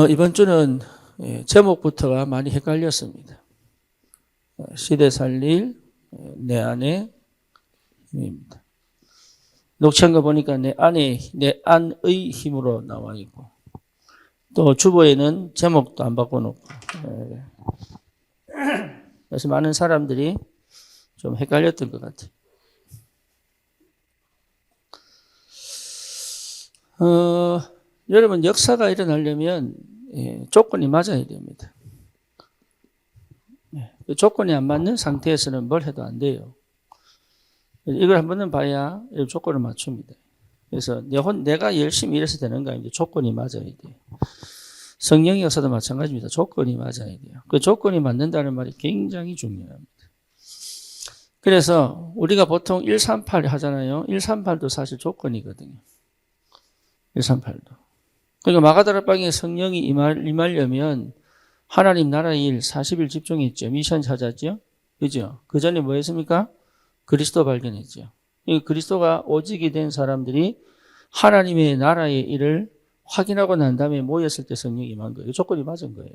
이번 주는 제목부터가 많이 헷갈렸습니다. 시대 살릴 내 안의 힘입니다. 녹취한 거 보니까 내 안의 힘으로 나와 있고, 또 주보에는 제목도 안 바꿔놓고, 그래서 많은 사람들이 좀 헷갈렸던 것 같아요. 여러분, 역사가 일어나려면 조건이 맞아야 됩니다. 그 조건이 안 맞는 상태에서는 뭘 해도 안 돼요. 이걸 한 번은 봐야 조건을 맞춥니다. 그래서 내가 열심히 일해서 되는가, 이제 조건이 맞아야 돼요. 성령의 역사도 마찬가지입니다. 조건이 맞아야 돼요. 그 조건이 맞는다는 말이 굉장히 중요합니다. 그래서 우리가 보통 138 하잖아요. 138도 사실 조건이거든요. 138도. 그러니까 마가다락방에 성령이 임하려면 하나님 나라의 일 40일 집중했죠. 미션 찾았죠. 그죠? 그 전에 뭐 했습니까? 그리스도 발견했죠. 그리스도가 오직이 된 사람들이 하나님의 나라의 일을 확인하고 난 다음에 모였을 때 성령이 임한 거예요. 조건이 맞은 거예요.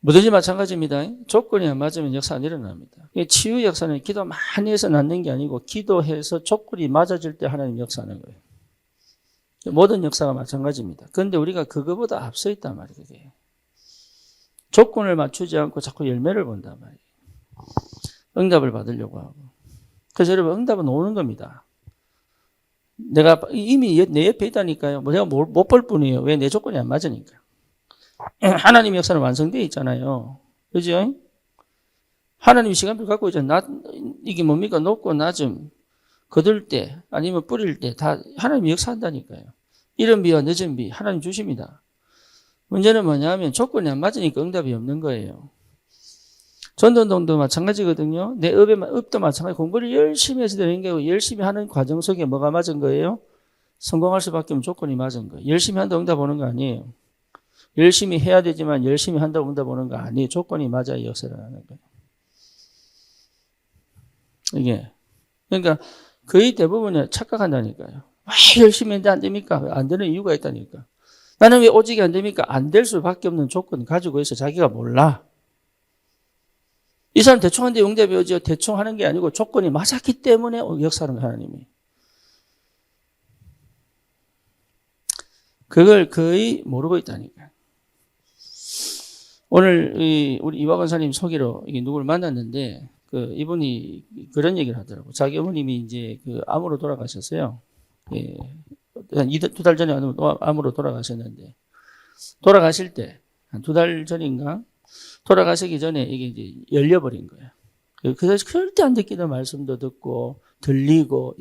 뭐든지 마찬가지입니다. 조건이 안 맞으면 역사 안 일어납니다. 치유 역사는 기도 많이 해서 낫는 게 아니고 기도해서 조건이 맞아질 때 하나님 역사하는 거예요. 모든 역사가 마찬가지입니다. 그런데 우리가 그거보다 앞서 있단 말이에요. 그게. 조건을 맞추지 않고 자꾸 열매를 본단 말이에요. 응답을 받으려고 하고. 그래서 여러분, 응답은 오는 겁니다. 내가 이미 내 옆에 있다니까요. 내가 못 볼 뿐이에요. 왜? 내 조건이 안 맞으니까. 하나님의 역사는 완성되어 있잖아요. 그죠? 하나님이 시간표를 갖고 있잖아요. 이게 뭡니까? 높고 낮음, 거둘 때, 아니면 뿌릴 때, 다 하나님이 역사한다니까요. 이른 비와 늦은 비, 하나님 주십니다. 문제는 뭐냐면 조건이 안 맞으니까 응답이 없는 거예요. 전도운동도 마찬가지거든요. 내 업도 마찬가지. 공부를 열심히 해서 되는 게 열심히 하는 과정 속에 뭐가 맞은 거예요? 성공할 수밖에 없는 조건이 맞은 거예요. 열심히 한다고 응답 오는 거 아니에요. 열심히 해야 되지만 열심히 한다고 응답 오는 거 아니에요. 조건이 맞아야 역사를 하는 거예요. 이게. 그러니까 거의 대부분은 착각한다니까요. 왜 열심히 했는데 안 됩니까? 안 되는 이유가 있다니까. 나는 왜 오직이 안 됩니까? 안 될 수밖에 없는 조건 가지고 있어. 자기가 몰라. 이 사람 대충 하는데 응답이 오죠. 대충 하는 게 아니고 조건이 맞았기 때문에 역사하는 하나님이. 그걸 거의 모르고 있다니까. 오늘 우리 이화 권사님 소개로 누구를 만났는데 이분이 그런 얘기를 하더라고. 자기 어머님이 이제 암으로 돌아가셨어요. 예. 한 2달 전에 암으로 돌아가셨는데, 돌아가실 때, 한 2달 전인가? 돌아가시기 전에 이게 이제 열려버린 거예요. 그래서 절대 안 듣기는 말씀도 듣고, 들리고,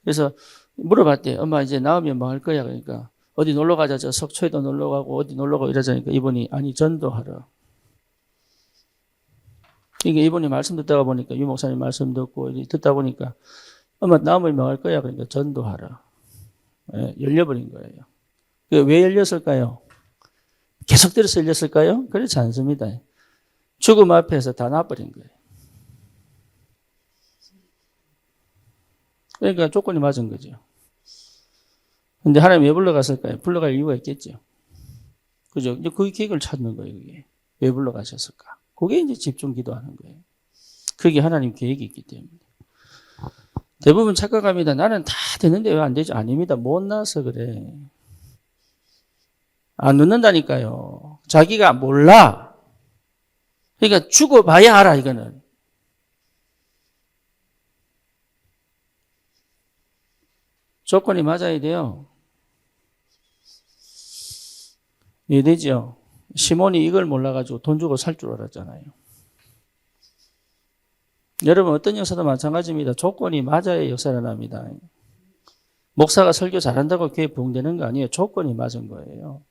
그래서 물어봤대. 엄마 이제 나오면 뭐 할 거야? 그러니까, 어디 놀러 가자. 저 석초에도 놀러 가고, 어디 놀러 가고 이러자니까 이분이, 아니, 전도하러. 이게 이분이 말씀 듣다가 보니까, 유 목사님 말씀 듣고, 듣다 보니까, 엄마 나오면 뭐 할 거야? 그러니까 전도하러. 예, 열려버린 거예요. 왜 열렸을까요? 계속돼서 열렸을까요? 그렇지 않습니다. 죽음 앞에서 다 나버린 거예요. 그러니까 조건이 맞은 거죠. 근데 하나님 왜 불러갔을까요? 불러갈 이유가 있겠죠. 그죠? 이제 그 계획을 찾는 거예요, 그게. 왜 불러가셨을까? 그게 이제 집중 기도하는 거예요. 그게 하나님 계획이 있기 때문에. 대부분 착각합니다. 나는 다 되는데 왜 안 되지? 아닙니다. 못 나서 그래. 안 늦는다니까요. 자기가 몰라. 그러니까 죽어봐야 알아, 이거는. 조건이 맞아야 돼요. 이해되죠? 시몬이 이걸 몰라가지고 돈 주고 살 줄 알았잖아요. 여러분, 어떤 역사도 마찬가지입니다. 조건이 맞아야 역사를 합니다. 목사가 설교 잘한다고 교회 부흥되는 거 아니에요. 조건이 맞은 거예요.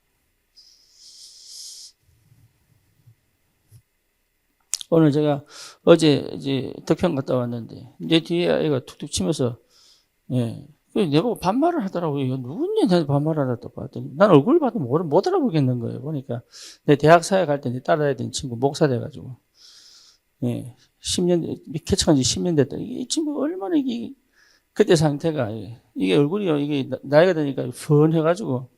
오늘 제가 어제 이제 덕평 갔다 왔는데 내 뒤에 아이가 툭툭 치면서 내보고 반말을 하더라고요. 누군지 나한테 반말을 하다 봤더니 난 얼굴 봐도 못 알아보겠는 거예요. 보니까 내 대학 사회 갈 때 따라야 되는 친구 목사 돼가지고 10년 개척한 지 10년 됐다. 이 친구 얼마나 그때 상태가 이게 얼굴이요. 이게 나이가 드니까 펀해가지고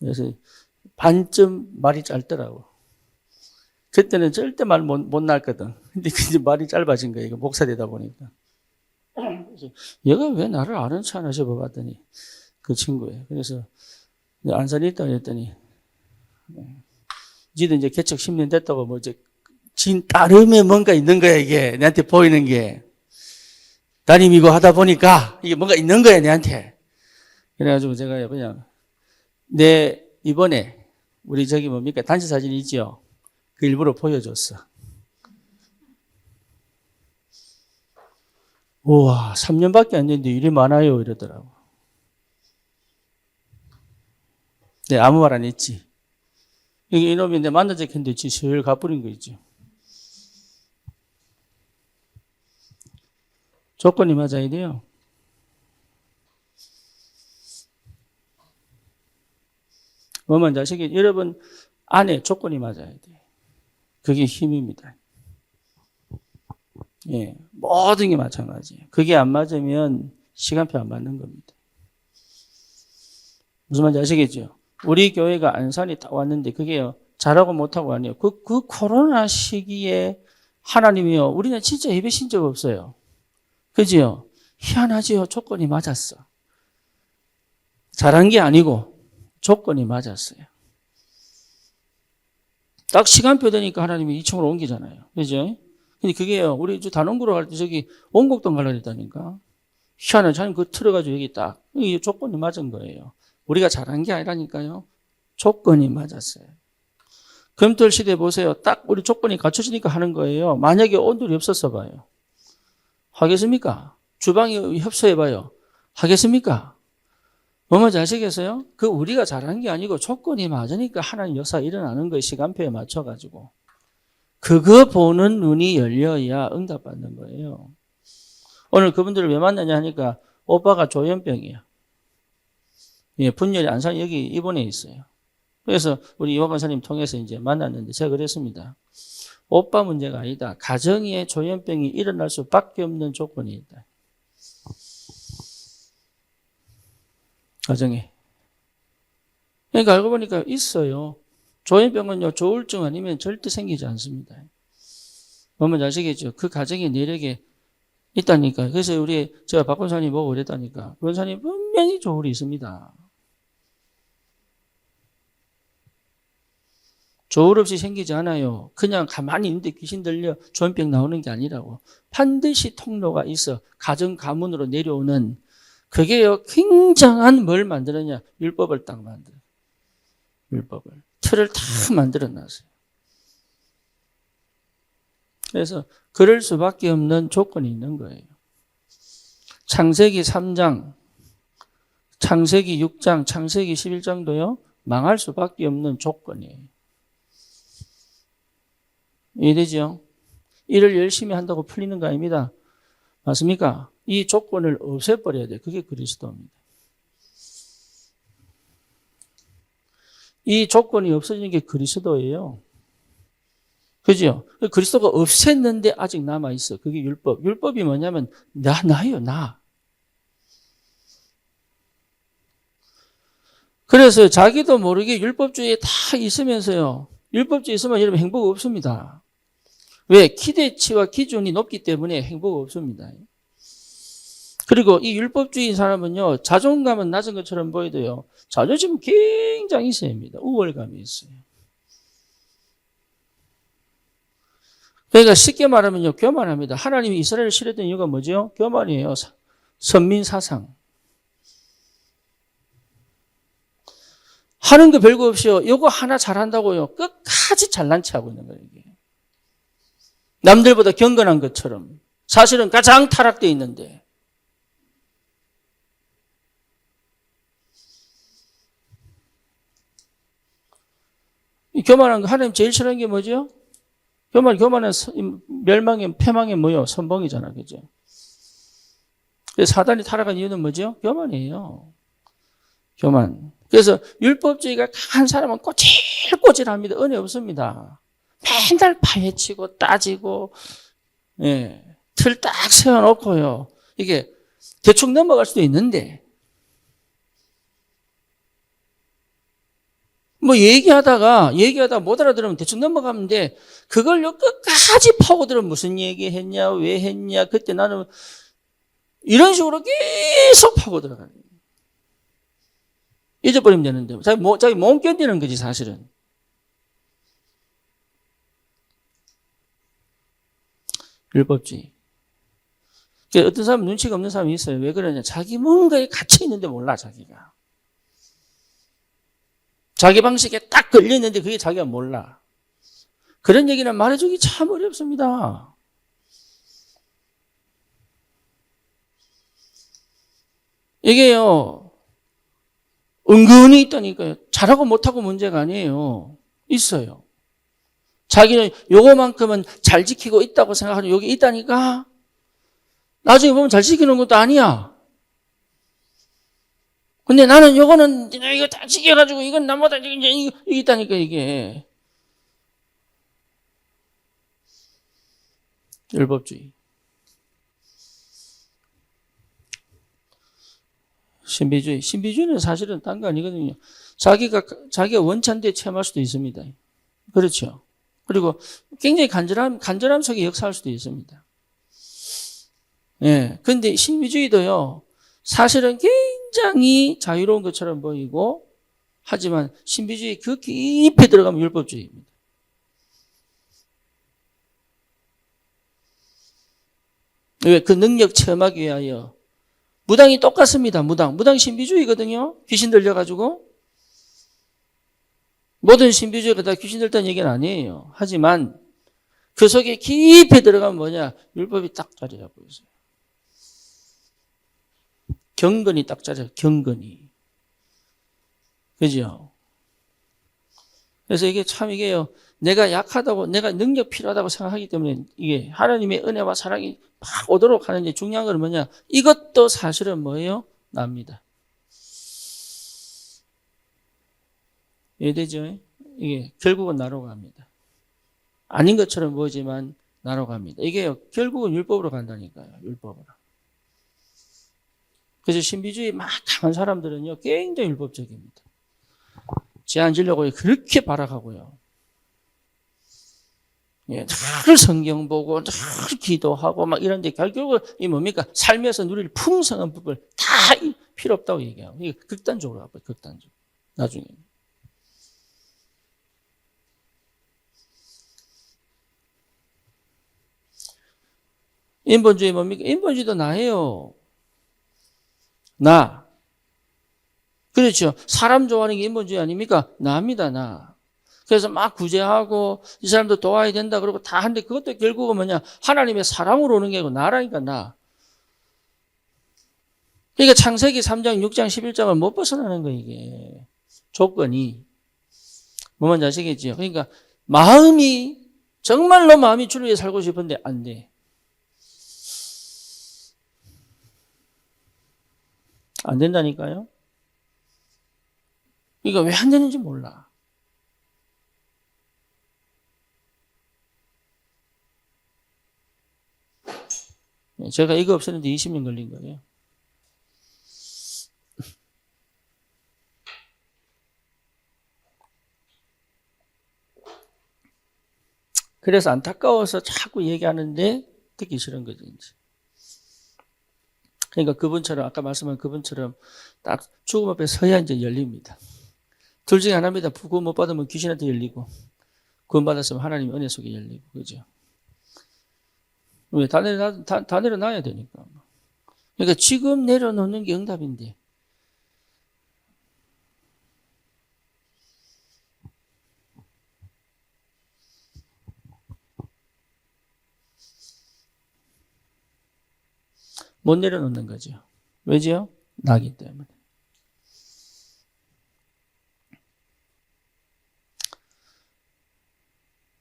그래서 반쯤 말이 짧더라고. 그때는 절대 말 못 낳았거든. 근데 이제 말이 짧아진 거예요. 목사 되다 보니까. 그래서 얘가 왜 나를 아는 척 하나 싶어봤더니 그 친구예요. 그래서 안산에 있다 그랬더니 지도 이제 개척 10년 됐다고 뭐 이제 진 따름에 뭔가 있는 거야 이게 내한테 보이는 게 담임 이거 하다 보니까 이게 뭔가 있는 거야 내한테. 그래가지고 제가 그냥 내 이번에 우리 저기 뭡니까 단체 사진 있지요? 그 일부러 보여줬어. 우와 3년밖에 안 됐는데 일이 많아요 이러더라고. 네, 아무 말 안 했지. 이놈이 내 만나자 했는데 지슬 가버린 거 있죠. 조건이 맞아야 돼요. 뭐만 자식이 여러분 안에 조건이 맞아야 돼. 그게 힘입니다. 예, 모든 게 마찬가지예요. 그게 안 맞으면 시간표 안 맞는 겁니다. 무슨 말인지 아시겠죠? 우리 교회가 안산이 딱 왔는데 그게요 잘하고 못하고 아니에요. 그 코로나 시기에 하나님이요 우리는 진짜 예배 신 적 없어요. 그지요? 희한하지요. 조건이 맞았어. 잘한 게 아니고 조건이 맞았어요. 딱 시간표 되니까 하나님이 2층으로 옮기잖아요. 그죠? 근데 그게요, 우리 단원구로 갈 때 저기 원곡동 가려고 했다니까. 희한해. 자님 그거 틀어가지고 여기 딱. 이게 조건이 맞은 거예요. 우리가 잘한 게 아니라니까요. 조건이 맞았어요. 금토일 시대 보세요. 딱 우리 조건이 갖춰지니까 하는 거예요. 만약에 온돌이 없었어 봐요. 하겠습니까? 주방에 협소해봐요. 하겠습니까? 뭐만 아시겠어요? 그 우리가 잘한 게 아니고 조건이 맞으니까 하나님 역사가 일어나는 거예요. 시간표에 맞춰가지고. 그거 보는 눈이 열려야 응답받는 거예요. 오늘 그분들을 왜 만나냐 하니까 오빠가 조현병이야. 예, 분열이 안산 여기 입원해 있어요. 그래서 우리 이화 권사님 통해서 이제 만났는데 제가 그랬습니다. 오빠 문제가 아니다. 가정에 조현병이 일어날 수밖에 없는 조건이 있다. 가정에. 그러니까 알고 보니까 있어요. 조현병은요, 조울증 아니면 절대 생기지 않습니다. 보면 아시겠죠? 그 가정의 내력에 있다니까. 그래서 제가 박 권사님 보고 그랬다니까. 권사님 분명히 조울이 있습니다. 조울 없이 생기지 않아요. 그냥 가만히 있는데 귀신 들려 조현병 나오는 게 아니라고. 반드시 통로가 있어. 가정 가문으로 내려오는 그게요, 굉장한 뭘 만들었냐? 율법을 딱 만들어. 율법을. 틀을 다 만들어 놨어요. 그래서 그럴 수밖에 없는 조건이 있는 거예요. 창세기 3장, 창세기 6장, 창세기 11장도요, 망할 수밖에 없는 조건이에요. 이해되죠? 일을 열심히 한다고 풀리는 거 아닙니다. 맞습니까? 이 조건을 없애버려야 돼요. 그게 그리스도입니다. 이 조건이 없어지는 게 그리스도예요. 그죠? 그리스도가 없앴는데 아직 남아있어. 그게 율법. 율법이 뭐냐면, 나예요, 나. 그래서 자기도 모르게 율법주의에 다 있으면서요. 율법주의 있으면 여러분 행복 없습니다. 왜? 기대치와 기준이 높기 때문에 행복 없습니다. 그리고 이 율법주의 사람은요, 자존감은 낮은 것처럼 보여도요, 자존심은 굉장히 세입니다. 우월감이 있어요. 그러니까 쉽게 말하면요, 교만합니다. 하나님이 이스라엘을 싫어했던 이유가 뭐죠? 교만이에요. 선민 사상. 하는 거 별거 없이요. 이거 하나 잘한다고요. 끝까지 잘난 체 하고 있는 거예요. 이게. 남들보다 경건한 것처럼. 사실은 가장 타락되어 있는데. 이 교만한 거 하나님 제일 싫어하는 게 뭐죠? 교만은 멸망의 패망의 뭐요? 선봉이잖아. 그죠? 사단이 타락한 이유는 뭐죠? 교만이에요. 교만. 그래서 율법주의가 강한 사람은 꼬질꼬질합니다. 은혜 없습니다. 맨날 파헤치고 따지고, 예, 틀 딱 세워놓고요. 이게 대충 넘어갈 수도 있는데, 뭐 얘기하다가 못 알아들으면 대충 넘어가면 돼. 그걸요 끝까지 파고들으면 무슨 얘기했냐, 왜 했냐, 그때 나는 이런 식으로 계속 파고들어가는 거예요. 잊어버리면 되는데 자기 못 견디는 거지 사실은. 율법주의. 어떤 사람은 눈치가 없는 사람이 있어요. 왜 그러냐? 자기 뭔가에 갇혀 있는데 몰라 자기가. 자기 방식에 딱 걸려있는데 그게 자기가 몰라. 그런 얘기는 말해주기 참 어렵습니다. 이게요, 은근히 있다니까요. 잘하고 못하고 문제가 아니에요. 있어요. 자기는 요거만큼은 잘 지키고 있다고 생각하는 여기 있다니까? 나중에 보면 잘 지키는 것도 아니야. 근데 나는 요거는 이거 다 지켜가지고 이건 나보다 이게 있다니까 이게. 율법주의. 신비주의. 신비주의는 사실은 딴 거 아니거든요. 자기가 원찬대에 체험할 수도 있습니다. 그렇죠. 그리고 굉장히 간절함 속에 역사할 수도 있습니다. 예. 근데 신비주의도요, 사실은 굉장히 자유로운 것처럼 보이고, 하지만 신비주의 그 깊이 들어가면 율법주의입니다. 왜? 그 능력 체험하기 위하여. 무당이 똑같습니다. 무당 신비주의거든요. 귀신 들려가지고. 모든 신비주의가 다 귀신 들다는 얘기는 아니에요. 하지만 그 속에 깊이 들어가면 뭐냐? 율법이 딱 자리 잡고 있어요. 경건이 딱 자리 잡고, 경건이. 그죠? 그래서 이게요, 내가 약하다고, 내가 능력 필요하다고 생각하기 때문에 이게 하나님의 은혜와 사랑이 막 오도록 하는데 중요한 건 뭐냐? 이것도 사실은 뭐예요? 납니다. 이해되죠? 이게 결국은 나로 갑니다. 아닌 것처럼 보이지만 나로 갑니다. 이게요, 결국은 율법으로 간다니까요. 율법으로. 그래서 신비주의 막 강한 사람들은요, 굉장히 율법적입니다. 제안 지려고 그렇게 발악하고요. 예, 늘 성경 보고, 늘 기도하고, 막 이런데 결국은 이 뭡니까? 삶에서 누릴 풍성한 부분을 다 필요 없다고 얘기하고, 이게 극단적으로 가봐요, 극단적으로. 나중에. 인본주의 뭡니까? 인본주의도 나예요. 나. 그렇죠. 사람 좋아하는 게 인본주의 아닙니까? 나입니다, 나. 그래서 막 구제하고 이 사람도 도와야 된다 그러고 다 하는데 그것도 결국은 뭐냐? 하나님의 사랑으로 오는 게 아니고 나라니까 나. 그러니까 창세기 3장, 6장, 11장을 못 벗어나는 거예요, 이게. 조건이. 뭐만 아시겠죠? 그러니까 정말로 마음이 주를 위해 살고 싶은데 안 돼. 안 된다니까요? 그러니까 왜 안 되는지 몰라. 제가 이거 없었는데 20년 걸린 거예요. 그래서 안타까워서 자꾸 얘기하는데 듣기 싫은 거지, 이제. 그러니까 그분처럼, 아까 말씀한 그분처럼 딱 죽음 앞에 서야 이제 열립니다. 둘 중에 하나입니다. 구원 못 받으면 귀신한테 열리고, 구원 받았으면 하나님의 은혜 속에 열리고, 그죠? 왜? 다 내려놔야 되니까. 그러니까 지금 내려놓는 게 응답인데. 못 내려놓는 거죠. 왜죠? 나기 때문에.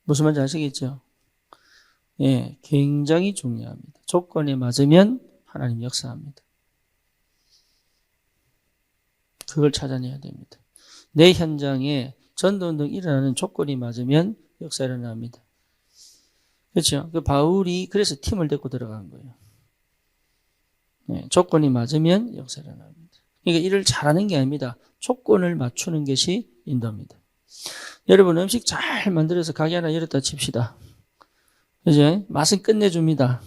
무슨 말인지 아시겠죠? 예, 굉장히 중요합니다. 조건에 맞으면 하나님 역사합니다. 그걸 찾아내야 됩니다. 내 현장에 전도운동 일어나는 조건이 맞으면 역사 일어납니다. 그렇죠? 그 바울이 그래서 팀을 데리고 들어간 거예요. 네, 조건이 맞으면 역사 일어납니다. 그러니까 일을 잘하는 게 아닙니다. 조건을 맞추는 것이 인도입니다. 여러분 음식 잘 만들어서 가게 하나 열었다 칩시다. 그죠? 맛은 끝내줍니다.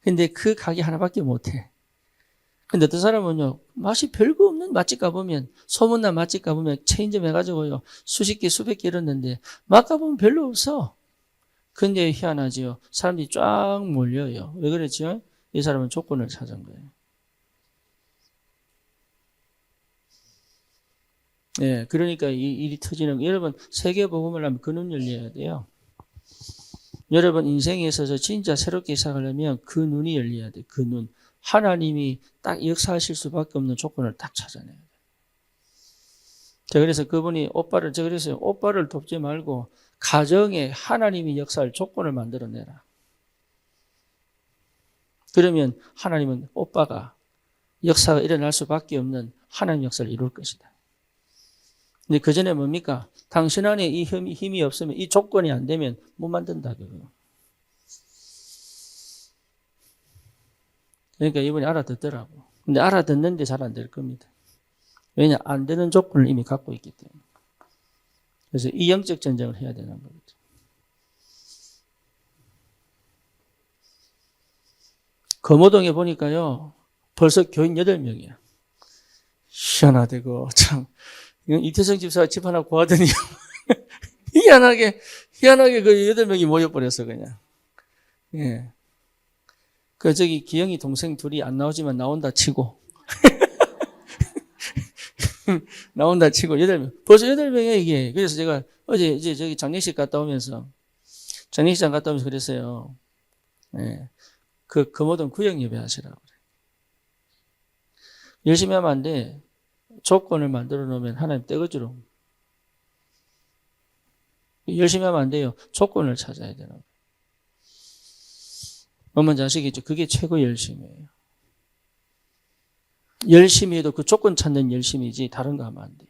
근데 그 가게 하나밖에 못해. 근데 어떤 사람은요, 맛이 별거 없는 맛집 가보면, 소문난 맛집 가보면 체인점 해가지고요, 수십 개, 수백 개 이랬는데, 맛 가보면 별로 없어. 근데 희한하지요. 사람들이 쫙 몰려요. 왜 그랬죠? 이 사람은 조건을 찾은 거예요. 예, 그러니까 이 일이 터지는 거. 여러분, 세계 복음을 하면 그 눈 열려야 돼요. 여러분 인생에 있어서 진짜 새롭게 시작하려면 그 눈이 열려야 돼. 그 눈. 하나님이 딱 역사하실 수밖에 없는 조건을 딱 찾아내야 돼. 자, 그래서 그분이 제가 그랬어요. 오빠를 돕지 말고 가정에 하나님이 역사할 조건을 만들어내라. 그러면 하나님은 오빠가 역사가 일어날 수밖에 없는 하나님 역사를 이룰 것이다. 근데 그 전에 뭡니까? 당신 안에 이 힘이 없으면, 이 조건이 안 되면 못 만든다. 그거. 그러니까 이분이 알아듣더라고. 근데 알아듣는데 잘 안 될 겁니다. 왜냐? 안 되는 조건을 이미 갖고 있기 때문에. 그래서 이 영적 전쟁을 해야 되는 거거든요. 거모동에 보니까요, 벌써 교인 8명이야. 희한하대고, 참. 이태성 집사가 집 하나 구하더니, 희한하게 그 8명이 모여버렸어, 그냥. 예. 저기 기영이 동생 둘이 안 나오지만 나온다 치고. 나온다 치고 8명. 벌써 8명이야, 이게. 그래서 제가 어제 이제 저기 장례식 갔다 오면서, 장례식장 갔다 오면서 그랬어요. 예. 그 금호동 구역 예배 하시라고 그래. 열심히 하면 안 돼. 조건을 만들어 놓으면 하나님 떼거지로. 열심히 하면 안 돼요. 조건을 찾아야 되는 거예요. 뭔지 아시겠죠? 그게 최고 열심이에요. 열심히 해도 그 조건 찾는 열심이지 다른 거 하면 안 돼요.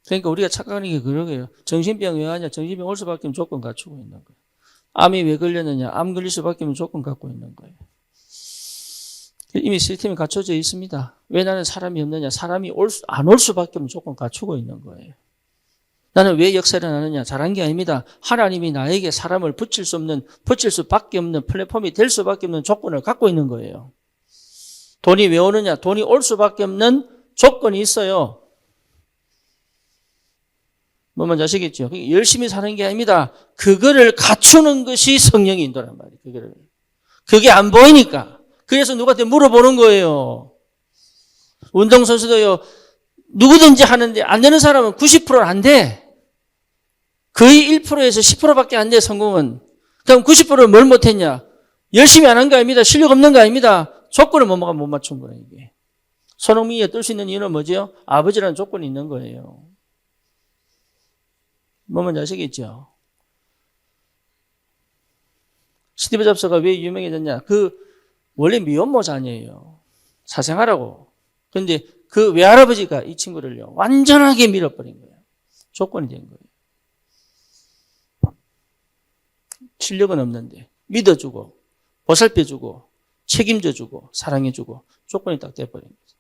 그러니까 우리가 착각하는 게 그러게요. 정신병 왜 하냐? 정신병 올 수밖에 없는 조건 갖추고 있는 거예요. 암이 왜 걸렸느냐? 암 걸릴 수밖에 없는 조건 갖고 있는 거예요. 이미 시스템이 갖춰져 있습니다. 왜 나는 사람이 없느냐? 사람이 안 올 수밖에 없는 조건 갖추고 있는 거예요. 나는 왜 역사를 하느냐? 잘한 게 아닙니다. 하나님이 나에게 사람을 붙일 수밖에 없는 플랫폼이 될 수밖에 없는 조건을 갖고 있는 거예요. 돈이 왜 오느냐? 돈이 올 수밖에 없는 조건이 있어요. 뭔지 아시겠죠? 열심히 사는 게 아닙니다. 그거를 갖추는 것이 성령의 인도란 말이에요. 그게 안 보이니까. 그래서 누구한테 물어보는 거예요. 운동선수도요, 누구든지 하는데 안 되는 사람은 90%는 안 돼. 거의 1%에서 10%밖에 안 돼, 성공은. 그럼 90%는 뭘 못했냐? 열심히 안 한 거 아닙니다. 실력 없는 거 아닙니다. 조건을 못 맞춘 거예요, 이게. 손흥민이 뜰 수 있는 이유는 뭐죠? 아버지라는 조건이 있는 거예요. 뭔지 아시겠죠? 스티브 잡스가 왜 유명해졌냐? 원래 미혼모 자녀예요. 사생하라고. 그런데 그 외할아버지가 이 친구를요, 완전하게 밀어버린 거예요. 조건이 된 거예요. 실력은 없는데, 믿어주고, 보살펴주고, 책임져주고, 사랑해주고, 조건이 딱 돼버린 거죠.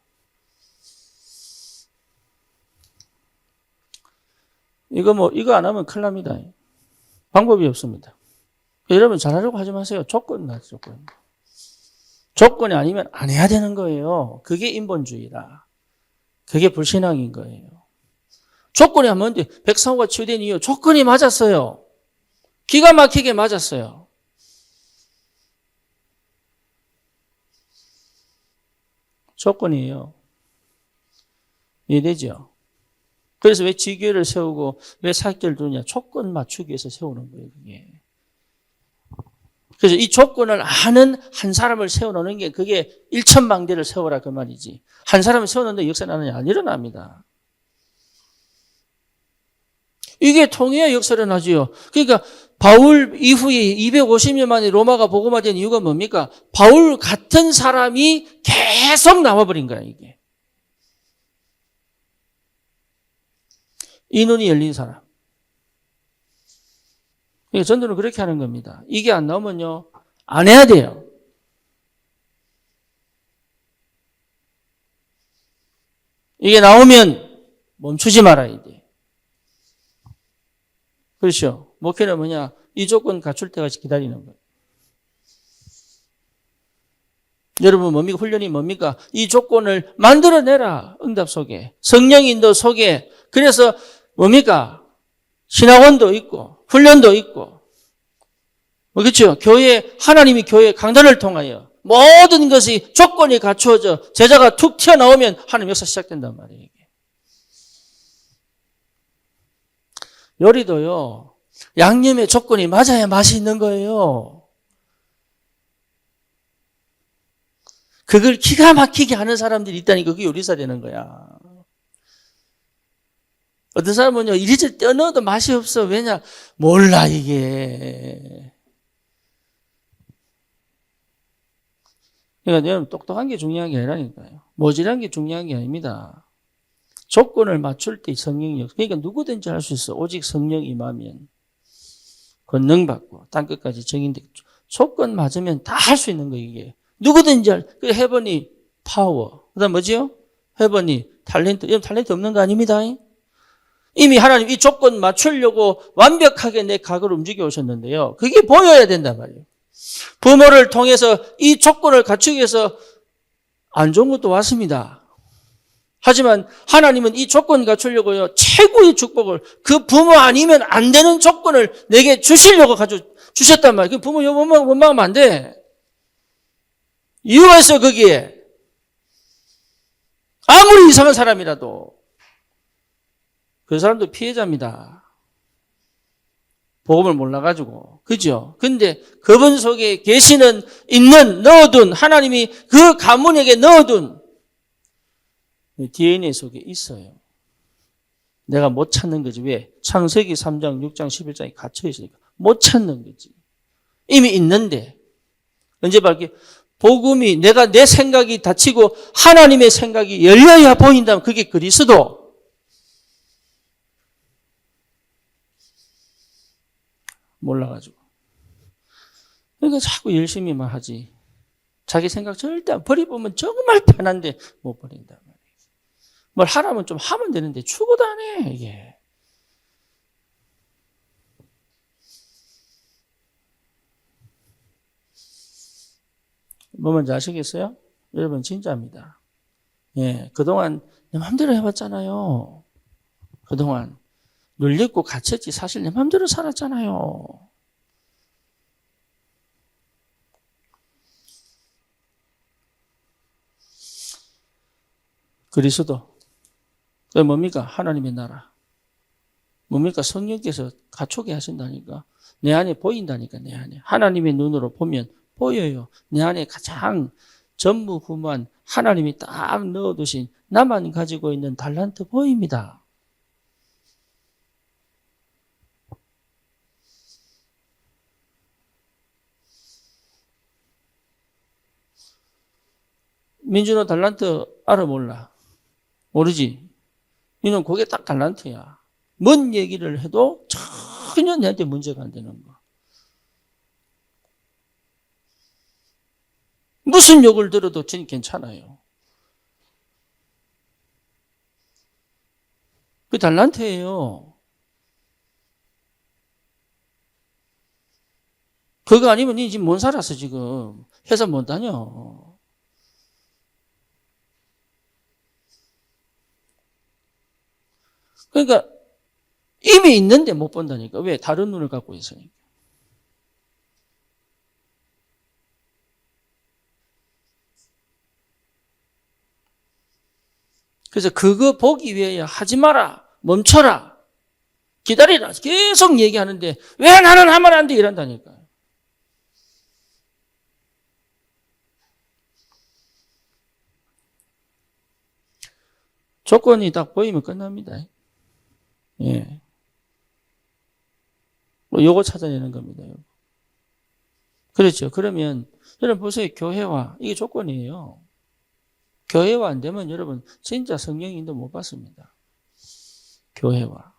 이거 안 하면 큰일 납니다. 방법이 없습니다. 여러분 잘하려고 하지 마세요. 조건. 조건이 아니면 안 해야 되는 거예요. 그게 인본주의라. 그게 불신앙인 거예요. 조건이 하면 돼. 백성호가 치유된 이유 조건이 맞았어요. 기가 막히게 맞았어요. 조건이에요. 이해되죠? 그래서 왜 지교를 세우고 왜 사역자를 두느냐? 조건 맞추기 위해서 세우는 거예요. 그게. 그래서 이 조건을 아는 한 사람을 세워놓는 게 그게 일천망대를 세워라 그 말이지. 한 사람을 세워놓는데 역사는 안 일어납니다. 이게 통해야 역사를 일어나지요. 그러니까 바울 이후에 250년 만에 로마가 복음화된 이유가 뭡니까? 바울 같은 사람이 계속 나와버린 거야 이게. 이 눈이 열린 사람. 그러니까 전도는 그렇게 하는 겁니다. 이게 안 나오면요, 안 해야 돼요. 이게 나오면 멈추지 말아야 돼. 그렇죠. 목회는 뭐냐? 이 조건 갖출 때까지 기다리는 거예요. 여러분 뭡니까? 훈련이 뭡니까? 이 조건을 만들어내라. 응답 속에. 성령 인도 속에. 그래서 뭡니까? 신학원도 있고 훈련도 있고 그렇죠? 교회 하나님이 교회 강단을 통하여 모든 것이 조건이 갖추어져 제자가 툭 튀어나오면 하나님 역사 시작된단 말이에요. 이게. 요리도요. 양념의 조건이 맞아야 맛이 있는 거예요. 그걸 기가 막히게 하는 사람들이 있다니까 그게 요리사 되는 거야. 어떤 사람은요, 이리저리 떼어넣어도 맛이 없어. 왜냐? 몰라, 이게. 그러니까 여러분, 똑똑한 게 중요한 게 아니라니까요. 모질한 게 중요한 게 아닙니다. 조건을 맞출 때 성령이, 그러니까 누구든지 할 수 있어. 오직 성령 임하면. 권능받고, 땅끝까지 정인되 조건 맞으면 다 할 수 있는 거예요, 이게. 누구든지 그 헤버니 파워. 그 다음 뭐지요? 헤버니 탤런트. 여러분, 탤런트 없는 거 아닙니다. 이미 하나님 이 조건 맞추려고 완벽하게 내 각을 움직여 오셨는데요. 그게 보여야 된단 말이에요. 부모를 통해서 이 조건을 갖추기 위해서 안 좋은 것도 왔습니다. 하지만 하나님은 이 조건 갖추려고요. 최고의 축복을 그 부모 아니면 안 되는 조건을 내게 주시려고 주셨단 말이에요. 그 부모 원망하면 안 돼. 이유가 있어요, 거기에. 아무리 이상한 사람이라도. 그 사람도 피해자입니다. 복음을 몰라가지고. 그죠? 근데 그분 속에 계시는, 있는, 넣어둔, 하나님이 그 가문에게 넣어둔 DNA 속에 있어요. 내가 못 찾는 거지. 왜? 창세기 3장, 6장, 11장에 갇혀 있으니까. 못 찾는 거지. 이미 있는데. 언제 밝게? 복음이 내가 내 생각이 닫히고 하나님의 생각이 열려야 보인다면 그게 그리스도. 몰라가지고. 그러니까 자꾸 열심히만 하지. 자기 생각 절대 안 버리보면 정말 편한데 못 버린단 말이에요. 뭘 하라면 좀 하면 되는데 죽어도 안 해, 이게. 뭐 뭔지 아시겠어요? 여러분 진짜입니다. 예, 그동안 내 마음대로 해봤잖아요. 그동안 눌렸고 갇혔지 사실 내 마음대로 살았잖아요. 그리스도. 그게 뭡니까? 하나님의 나라. 뭡니까? 성령께서 갖추게 하신다니까. 내 안에 보인다니까, 내 안에. 하나님의 눈으로 보면 보여요. 내 안에 가장 전무후무한 하나님이 딱 넣어두신 나만 가지고 있는 달란트 보입니다. 민준호 달란트 알아 몰라? 모르지? 이는 그게 딱 달란트야. 뭔 얘기를 해도 전혀 내한테 문제가 안 되는 거. 무슨 욕을 들어도 전 괜찮아요. 그 달란트예요. 그거 아니면 니 지금 못 살았어 지금. 회사 못 다녀. 그러니까 이미 있는데 못 본다니까. 왜? 다른 눈을 갖고 있으니까. 그래서 그거 보기 위해 하지 마라. 멈춰라. 기다리라. 계속 얘기하는데 왜 나는 하면 안 돼? 이런다니까. 조건이 딱 보이면 끝납니다. 예. 뭐 요거 찾아내는 겁니다. 요거. 그렇죠. 그러면 여러분 보세요. 교회와 이게 조건이에요. 교회와 안 되면 여러분 진짜 성령 인도 못 받습니다. 교회와.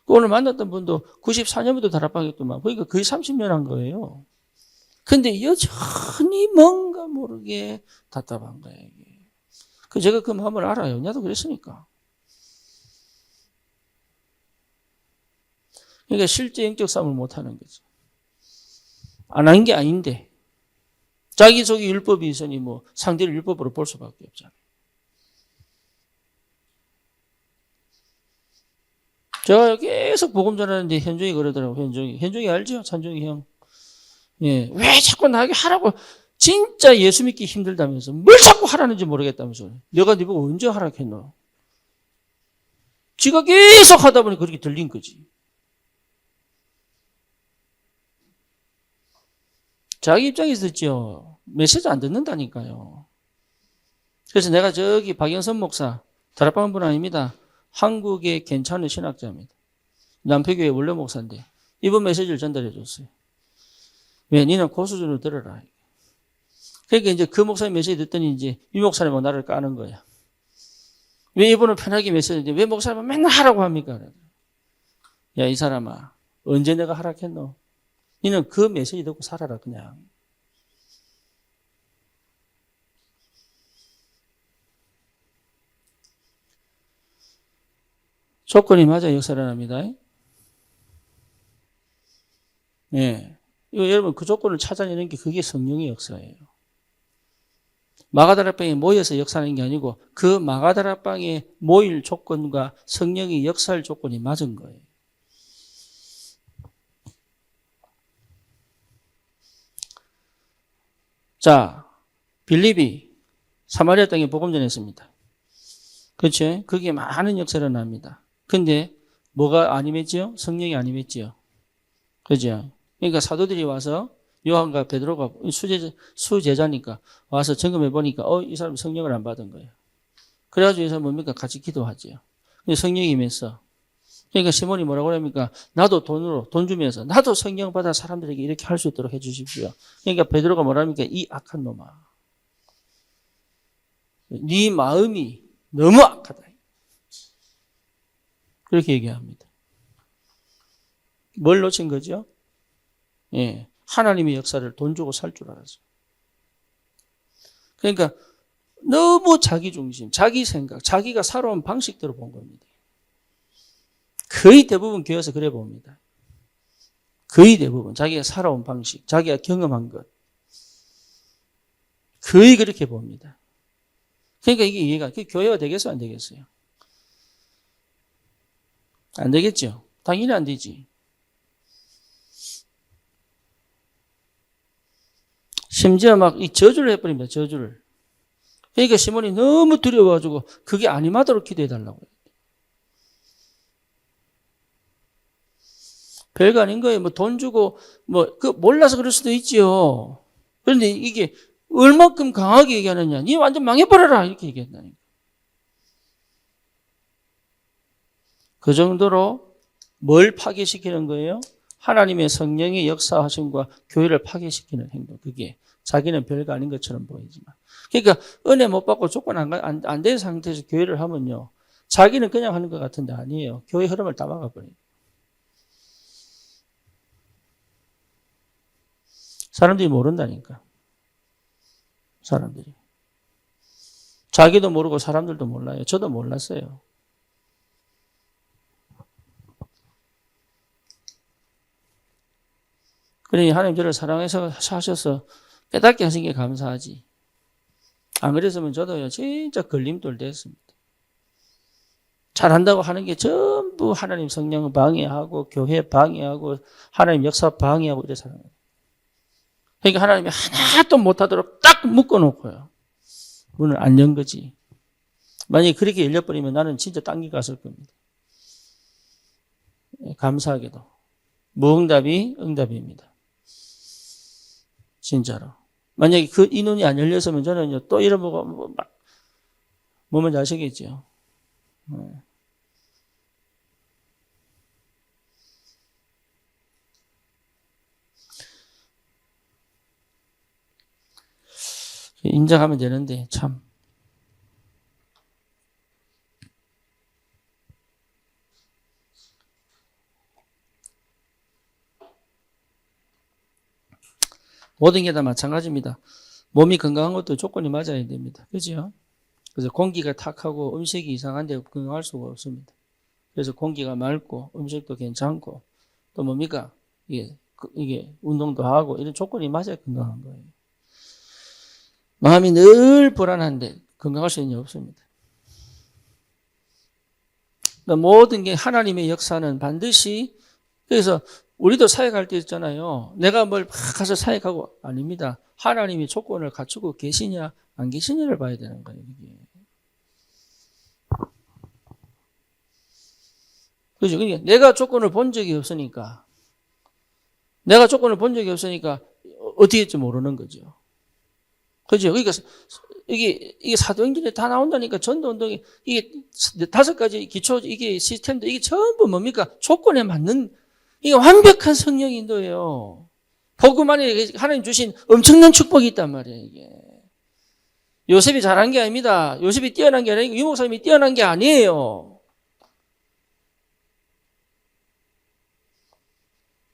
오늘 만났던 분도 94년부터 다락방했더만 그러니까 거의 30년 한 거예요. 근데 여전히 뭔가 모르게 답답한 거예요. 제가 그 마음을 알아요. 나도 그랬으니까. 그러니까 실제 영적 싸움을 못하는 거죠. 안 한 게 아닌데 자기 속에 율법이 있으니 뭐 상대를 율법으로 볼 수밖에 없잖아요. 제가 계속 복음 전하는데 현종이 그러더라고요. 현종이 알죠? 찬종이 형. 예. 왜 자꾸 나에게 하라고 진짜 예수 믿기 힘들다면서 뭘 자꾸 하라는지 모르겠다면서 내가 네 보고 언제 하라했노? 지가 계속 하다 보니 그렇게 들린 거지. 자기 입장에서 듣죠. 메시지 안 듣는다니까요. 그래서 내가 저기 박영선 목사, 다락방 분 아닙니다. 한국의 괜찮은 신학자입니다. 남표교회 원로 목사인데 이번 메시지를 전달해 줬어요. 왜? 니는 고수준으로 들어라. 그러니까 이제 그 목사님 메시지 듣더니 이제 이 목사님은 나를 까는 거야. 왜 이분은 편하게 메시지인데 왜 목사님은 맨날 하라고 합니까? 야, 이 사람아. 언제 내가 하락했노? 니는 그 메시지 듣고 살아라, 그냥. 조건이 맞아 역사를 합니다. 예. 이거 여러분 그 조건을 찾아내는 게 그게 성령의 역사예요. 마가다락방에 모여서 역사하는 게 아니고 그 마가다락방에 모일 조건과 성령의 역사할 조건이 맞은 거예요. 자, 빌립이 사마리아 땅에 복음 전했습니다. 그렇죠? 그게 많은 역사를 납니다. 근데 뭐가 아니겠지요? 성령이 아니겠지요. 그죠? 그러니까 사도들이 와서 요한과 베드로가 수제자니까 와서 점검해 보니까 이 사람 성령을 안 받은 거예요. 그래가지고 이 사람 뭡니까? 같이 기도하지요. 근데 성령이 임했어. 그러니까 시몬이 뭐라고 합니까? 나도 돈 주면서 나도 성령 받아 사람들에게 이렇게 할 수 있도록 해 주십시오. 그러니까 베드로가 뭐라 합니까? 이 악한 놈아. 네 마음이 너무 악하다. 그렇게 얘기합니다. 뭘 놓친 거죠? 예. 하나님의 역사를 돈 주고 살 줄 알았어. 그러니까 너무 자기 중심, 자기 생각, 자기가 살아온 방식대로 본 겁니다. 거의 대부분 교회에서 그래 봅니다. 거의 대부분 자기가 살아온 방식, 자기가 경험한 것. 거의 그렇게 봅니다. 그러니까 이게 이해가, 교회가 되겠어요? 안 되겠어요? 안 되겠죠? 당연히 안 되지. 심지어 막 이 저주를 해버립니다. 저주를. 그러니까 시몬이 너무 두려워가지고 그게 아니마도록 기도해달라고. 별거 아닌 거예요. 뭐 돈 주고 몰라서 그럴 수도 있지요. 그런데 이게 얼만큼 강하게 얘기하느냐. 니 완전 망해버려라 이렇게 얘기한다니까. 그 정도로 뭘 파괴시키는 거예요? 하나님의 성령의 역사하심과 교회를 파괴시키는 행동. 그게 자기는 별거 아닌 것처럼 보이지만. 그러니까 은혜 못 받고 조건 안 된 상태에서 교회를 하면요. 자기는 그냥 하는 것 같은데 아니에요. 교회 흐름을 다 막아버려요. 사람들이 모른다니까. 사람들이. 자기도 모르고 사람들도 몰라요. 저도 몰랐어요. 그러니 하나님 저를 사랑해서 사셔서 깨닫게 하신 게 감사하지. 안 그랬으면 저도요, 진짜 걸림돌 됐습니다. 잘한다고 하는 게 전부 하나님 성령 방해하고, 교회 방해하고, 하나님 역사 방해하고 이래 살아요. 그러니까 하나님이 하나도 못하도록 딱 묶어놓고요. 문을 안 연 거지. 만약에 그렇게 열려버리면 나는 진짜 딴길 갔을 겁니다. 감사하게도. 무응답이 응답입니다. 진짜로. 만약에 이 눈이 안 열렸으면 저는요, 또 이러고 몸은 아시겠죠. 인정하면 되는데, 참. 모든 게 다 마찬가지입니다. 몸이 건강한 것도 조건이 맞아야 됩니다. 그죠? 그래서 공기가 탁하고 음식이 이상한데 건강할 수가 없습니다. 그래서 공기가 맑고 음식도 괜찮고 또 뭡니까? 이게 운동도 하고 이런 조건이 맞아야 건강한 거예요. 마음이 늘 불안한데 건강할 수 있는 게 없습니다. 그러니까 모든 게 하나님의 역사는 반드시 그래서 우리도 사역할 때 있잖아요. 내가 뭘 막 가서 사역하고 아닙니다. 하나님이 조건을 갖추고 계시냐 안 계시냐를 봐야 되는 거예요. 이게. 그죠? 그러니까 내가 조건을 본 적이 없으니까 어떻게 할지 모르는 거죠. 그죠? 그러니까 이게 사도행전에 다 나온다니까 전도운동이 이게 5가지 기초 이게 시스템도 이게 전부 뭡니까? 조건에 맞는 이게 완벽한 성령 인도예요. 복음 안에 하나님 주신 엄청난 축복이 있단 말이에요. 이게 요셉이 잘한 게 아닙니다. 요셉이 뛰어난 게 아니고 유목사님이 뛰어난 게 아니에요.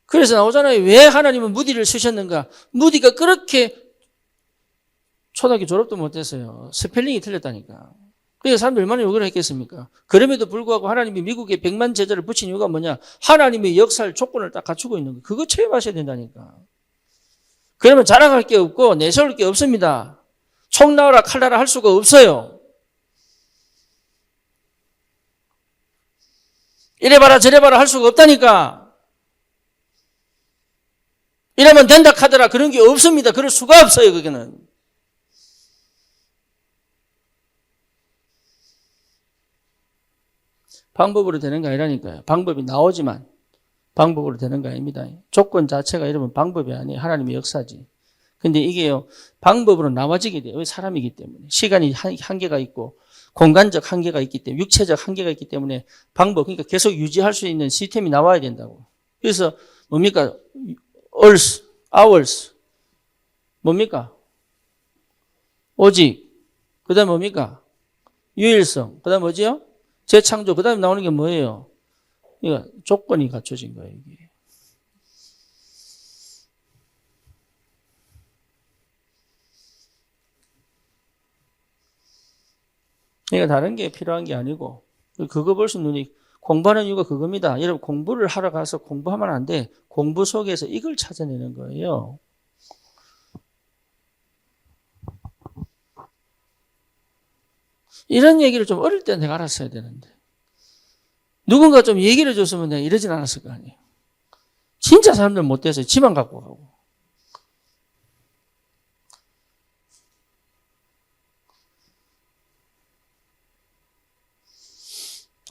그래서 나오잖아요. 왜 하나님은 무디를 쓰셨는가? 무디가 그렇게 초등학교 졸업도 못했어요. 스펠링이 틀렸다니까. 그러니까 사람들이 얼마나 욕을 했겠습니까? 그럼에도 불구하고 하나님이 미국에 100만 제자를 붙인 이유가 뭐냐? 하나님의 역사를 조건을 딱 갖추고 있는 거. 그거 체험하셔야 된다니까. 그러면 자랑할 게 없고 내세울 게 없습니다. 총 나와라 칼 나라 할 수가 없어요. 이래봐라 저래봐라 할 수가 없다니까. 이러면 된다 카더라 그런 게 없습니다. 그럴 수가 없어요. 그게는. 방법으로 되는 거 아니라니까요. 방법이 나오지만 방법으로 되는 거 아닙니다. 조건 자체가 이러면 방법이 아니에요. 하나님의 역사지. 근데 이게요, 방법으로 나와지게 돼요. 왜 사람이기 때문에. 시간이 한계가 있고, 공간적 한계가 있기 때문에, 육체적 한계가 있기 때문에 방법, 그러니까 계속 유지할 수 있는 시스템이 나와야 된다고. 그래서 뭡니까? hours, hours. 뭡니까? 오직. 그 다음 뭡니까? 유일성. 그 다음 뭐지요? 재창조. 그 다음에 나오는 게 뭐예요? 이거 조건이 갖춰진 거예요, 이게. 그러니까 다른 게 필요한 게 아니고, 그거 볼 수 있는 눈이, 공부하는 이유가 그겁니다. 여러분, 공부를 하러 가서 공부하면 안 돼. 공부 속에서 이걸 찾아내는 거예요. 이런 얘기를 좀 어릴 때 내가 알았어야 되는데. 누군가 좀 얘기를 해줬으면 내가 이러진 않았을 거 아니에요. 진짜 사람들 못 돼서 집안 갖고 가고.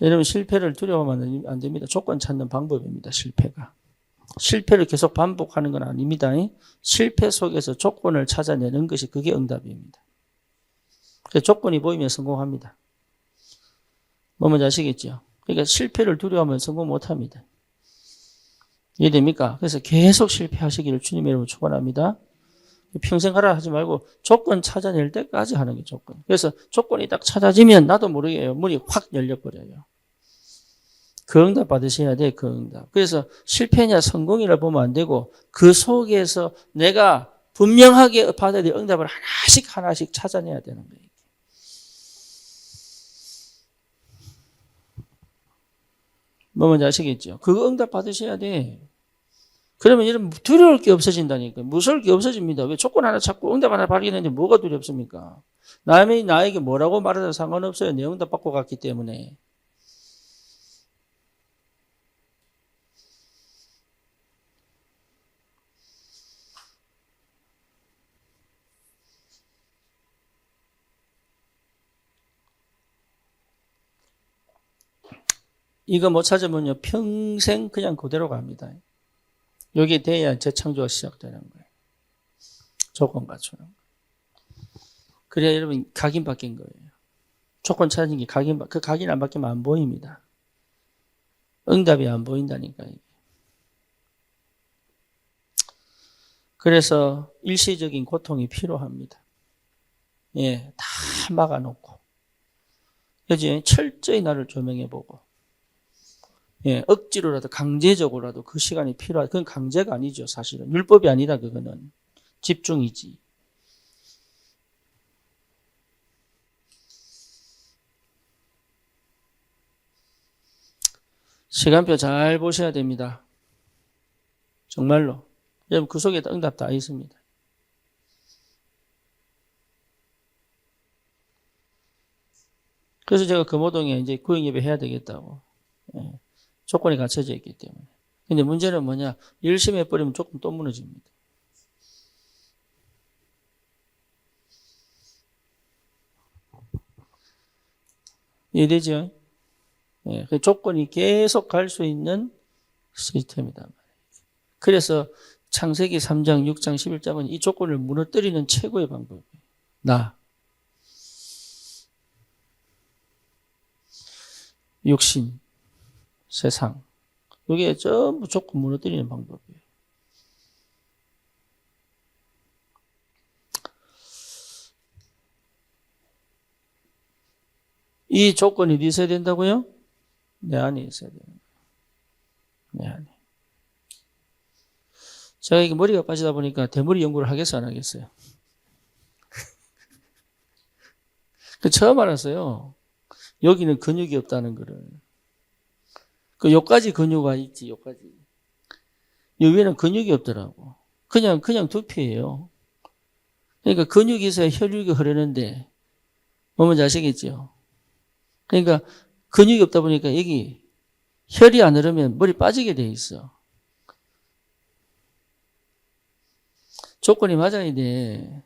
여러분 실패를 두려워하면 안 됩니다. 조건 찾는 방법입니다. 실패가. 실패를 계속 반복하는 건 아닙니다. 실패 속에서 조건을 찾아내는 것이 그게 응답입니다. 조건이 보이면 성공합니다. 뭐 뭔지 아시겠죠? 그러니까 실패를 두려워하면 성공 못합니다. 이해됩니까? 그래서 계속 실패하시기를 주님의 이름으로 축원합니다. 평생 하라 하지 말고 조건 찾아낼 때까지 하는 게 조건. 그래서 조건이 딱 찾아지면 나도 모르게 문이 확 열려버려요. 그 응답 받으셔야 돼, 그 응답. 그래서 실패냐 성공이라 보면 안 되고 그 속에서 내가 분명하게 받아야 될 응답을 하나씩 찾아내야 되는 거예요. 뭐 뭔지 아시겠죠? 그거 응답 받으셔야 돼. 그러면 여러분 두려울 게 없어진다니까. 무서울 게 없어집니다. 왜 조건 하나 찾고 응답 하나 받기는데 뭐가 두렵습니까? 남이 나에게 뭐라고 말해도 상관없어요. 내 응답 받고 갔기 때문에. 이거 못 찾으면요 평생 그냥 그대로 갑니다. 여기에 돼야 재창조가 시작되는 거예요. 조건 갖추는 거. 그래야 여러분 각인 바뀐 거예요. 조건 찾은 게 그 각인 안 바뀌면 안 보입니다. 응답이 안 보인다니까요. 그래서 일시적인 고통이 필요합니다. 예, 다 막아놓고. 그지? 철저히 나를 조명해보고. 예, 억지로라도 강제적으로라도 그 시간이 필요하다. 그건 강제가 아니죠, 사실은. 율법이 아니다, 그거는. 집중이지. 시간표 잘 보셔야 됩니다. 정말로. 여러분 그 속에 응답 다 있습니다. 그래서 제가 금호동에 이제 구역예배 해야 되겠다고. 예. 조건이 갖춰져 있기 때문에. 근데 문제는 뭐냐? 열심히 해버리면 조금 또 무너집니다. 이해되죠? 예. 그 조건이 계속 갈 수 있는 시스템이다. 그래서 창세기 3장, 6장, 11장은 이 조건을 무너뜨리는 최고의 방법이에요. 육신, 세상. 이게 전부 조건 무너뜨리는 방법이에요. 이 조건이 어디 있어야 된다고요? 내 안에 있어야 돼요. 내 안에. 제가 이게 머리가 빠지다 보니까 대머리 연구를 하겠어요, 안 하겠어요? 처음 알았어요. 여기는 근육이 없다는 거를. 그 요까지 근육이 있지, 요까지. 여기는 근육이 없더라고. 그냥 두피예요. 그러니까 근육이 있어야 혈육이 흐르는데, 뭔지 아시겠죠? 그러니까 근육이 없다 보니까 여기 혈이 안 흐르면 머리 빠지게 돼 있어. 조건이 맞아야 돼.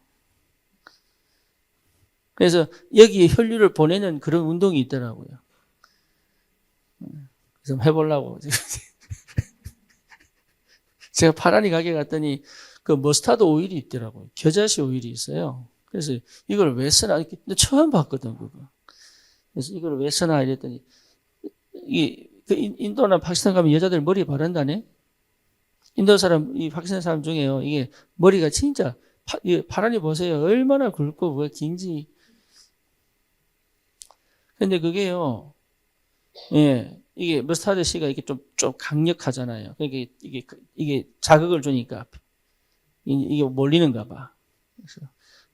그래서 여기에 혈류를 보내는 그런 운동이 있더라고요. 그래서 해보려고. 제가 파라니 가게 갔더니 그 머스타드 오일이 있더라고요. 겨자씨 오일이 있어요. 그래서 이걸 왜 쓰나? 근데 처음 봤거든, 그거. 그래서 이걸 왜 쓰나 이랬더니 인도나 파키스탄 가면 여자들 머리에 바른다네? 인도 사람, 이 파키스탄 사람 중에요. 이게 머리가 진짜, 파란이 보세요. 얼마나 굵고, 왜 긴지. 근데 그게요, 예, 이게 머스타드 씨가 이게 좀 강력하잖아요. 그러니까 이게 자극을 주니까, 이게 몰리는가 봐. 그래서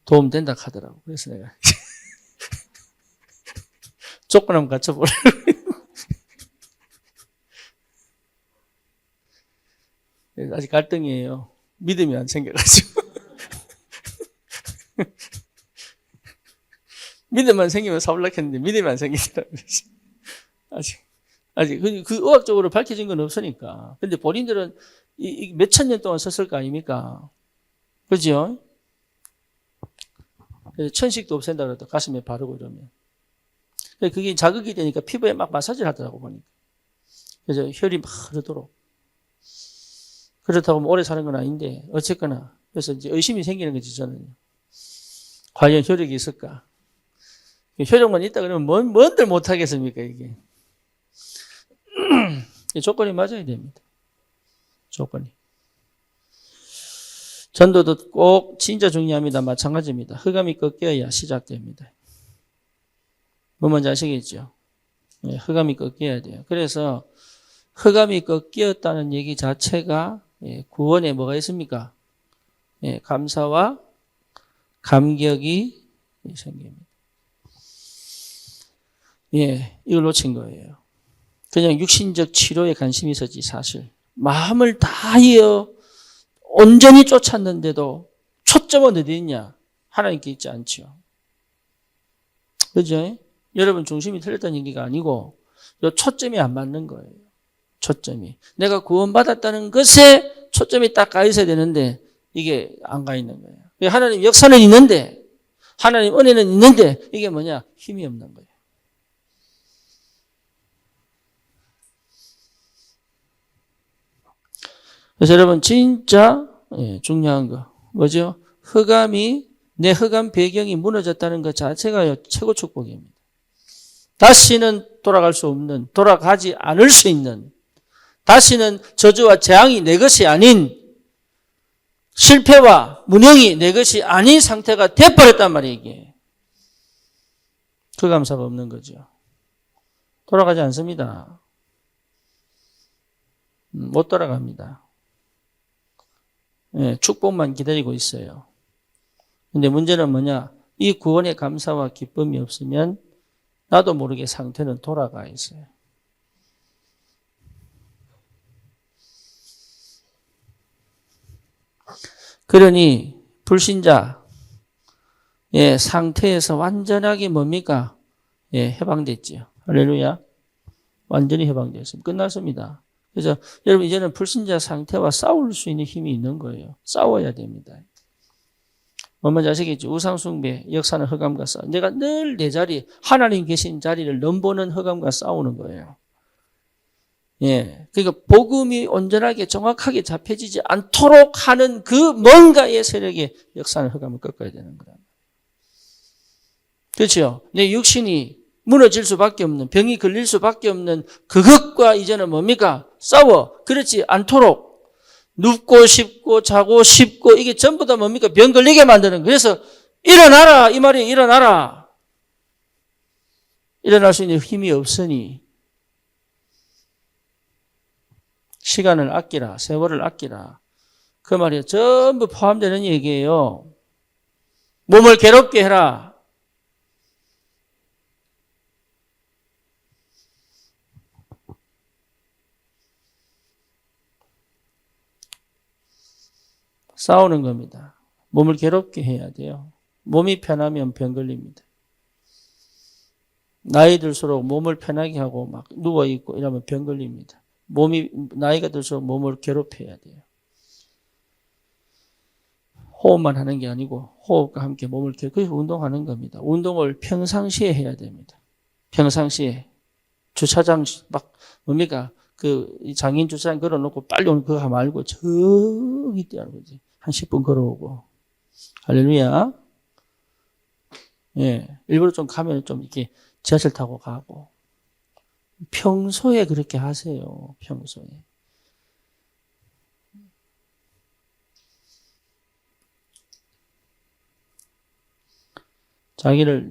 도움 된다 하더라고. 그래서 내가. 조건 한번 갖춰보라. 아직 갈등이에요. 믿음이 안 생겨가지고. 믿음만 생기면 사올라 했는데 믿음이 안 생기더라고요. 아직 그 의학적으로 밝혀진 건 없으니까. 근데 본인들은 몇천 년 동안 썼을 거 아닙니까? 그죠? 그래서 천식도 없앤다 그러다 가슴에 바르고 이러면. 그게 자극이 되니까 피부에 막 마사지를 하더라고 보니까. 그래서 혈이 막 흐르도록. 그렇다고 오래 사는 건 아닌데 어쨌거나 그래서 이제 의심이 생기는 거지 저는. 과연 혈액이 있을까? 혈액만 있다 그러면 뭔들 못하겠습니까 이게. 조건이 맞아야 됩니다. 조건이. 전도도 꼭 진짜 중요합니다. 마찬가지입니다. 흑암이 꺾여야 시작됩니다. 뭐 뭔지 아시겠죠? 흑암이 꺾여야 돼요. 그래서 흑암이 꺾였다는 얘기 자체가 구원에 뭐가 있습니까? 감사와 감격이 생깁니다. 이걸 놓친 거예요. 그냥 육신적 치료에 관심이 있었지 사실. 마음을 다하여 온전히 쫓았는데도 초점은 어디 있냐? 하나님께 있지 않죠. 그죠? 여러분 중심이 틀렸다는 얘기가 아니고 요 초점이 안 맞는 거예요. 초점이. 내가 구원받았다는 것에 초점이 딱 가 있어야 되는데 이게 안 가 있는 거예요. 하나님 역사는 있는데 하나님 은혜는 있는데 이게 뭐냐? 힘이 없는 거예요. 그래서 여러분 진짜 중요한 거 뭐죠? 내 흑암 배경이 무너졌다는 것 자체가 최고 축복입니다. 다시는 돌아갈 수 없는, 돌아가지 않을 수 있는, 다시는 저주와 재앙이 내 것이 아닌, 실패와 무능이 내 것이 아닌 상태가 돼버렸단 말이에요, 이게. 그 감사가 없는 거죠. 돌아가지 않습니다. 못 돌아갑니다. 축복만 기다리고 있어요. 근데 문제는 뭐냐? 이 구원의 감사와 기쁨이 없으면 나도 모르게 상태는 돌아가 있어요. 그러니 불신자 상태에서 완전하게 뭡니까? 해방됐지요. 할렐루야. 완전히 해방됐습니다. 끝났습니다. 그래서 여러분 이제는 불신자 상태와 싸울 수 있는 힘이 있는 거예요. 싸워야 됩니다. 뭔지 아시겠죠? 우상숭배, 역사는 흑암과 싸워. 내가 늘 내 자리, 하나님 계신 자리를 넘보는 흑암과 싸우는 거예요. 그러니까 복음이 온전하게 정확하게 잡혀지지 않도록 하는 그 뭔가의 세력의 역사는 흑암을 꺾어야 되는 거다. 그렇죠? 내 육신이 무너질 수밖에 없는, 병이 걸릴 수밖에 없는 그것과 이제는 뭡니까? 싸워. 그렇지 않도록 눕고 싶고 자고 싶고 이게 전부 다 뭡니까? 병 걸리게 만드는 거예요. 그래서 일어나라 이 말이에요. 일어나라. 일어날 수 있는 힘이 없으니 시간을 아끼라. 세월을 아끼라. 그 말이에요. 전부 포함되는 얘기예요. 몸을 괴롭게 해라. 싸우는 겁니다. 몸을 괴롭게 해야 돼요. 몸이 편하면 병 걸립니다. 나이 들수록 몸을 편하게 하고 막 누워있고 이러면 병 걸립니다. 나이가 들수록 몸을 괴롭혀야 돼요. 호흡만 하는 게 아니고 호흡과 함께 몸을 그래서 운동하는 겁니다. 운동을 평상시에 해야 됩니다. 평상시에. 주차장 막 뭡니까? 그 장인 주차장 걸어놓고 빨리 오는 그거 말고 저기 뛰어는 거지. 한 10분 걸어오고. 할렐루야. 일부러 좀 가면 좀 이렇게 지하철 타고 가고. 평소에 그렇게 하세요. 평소에.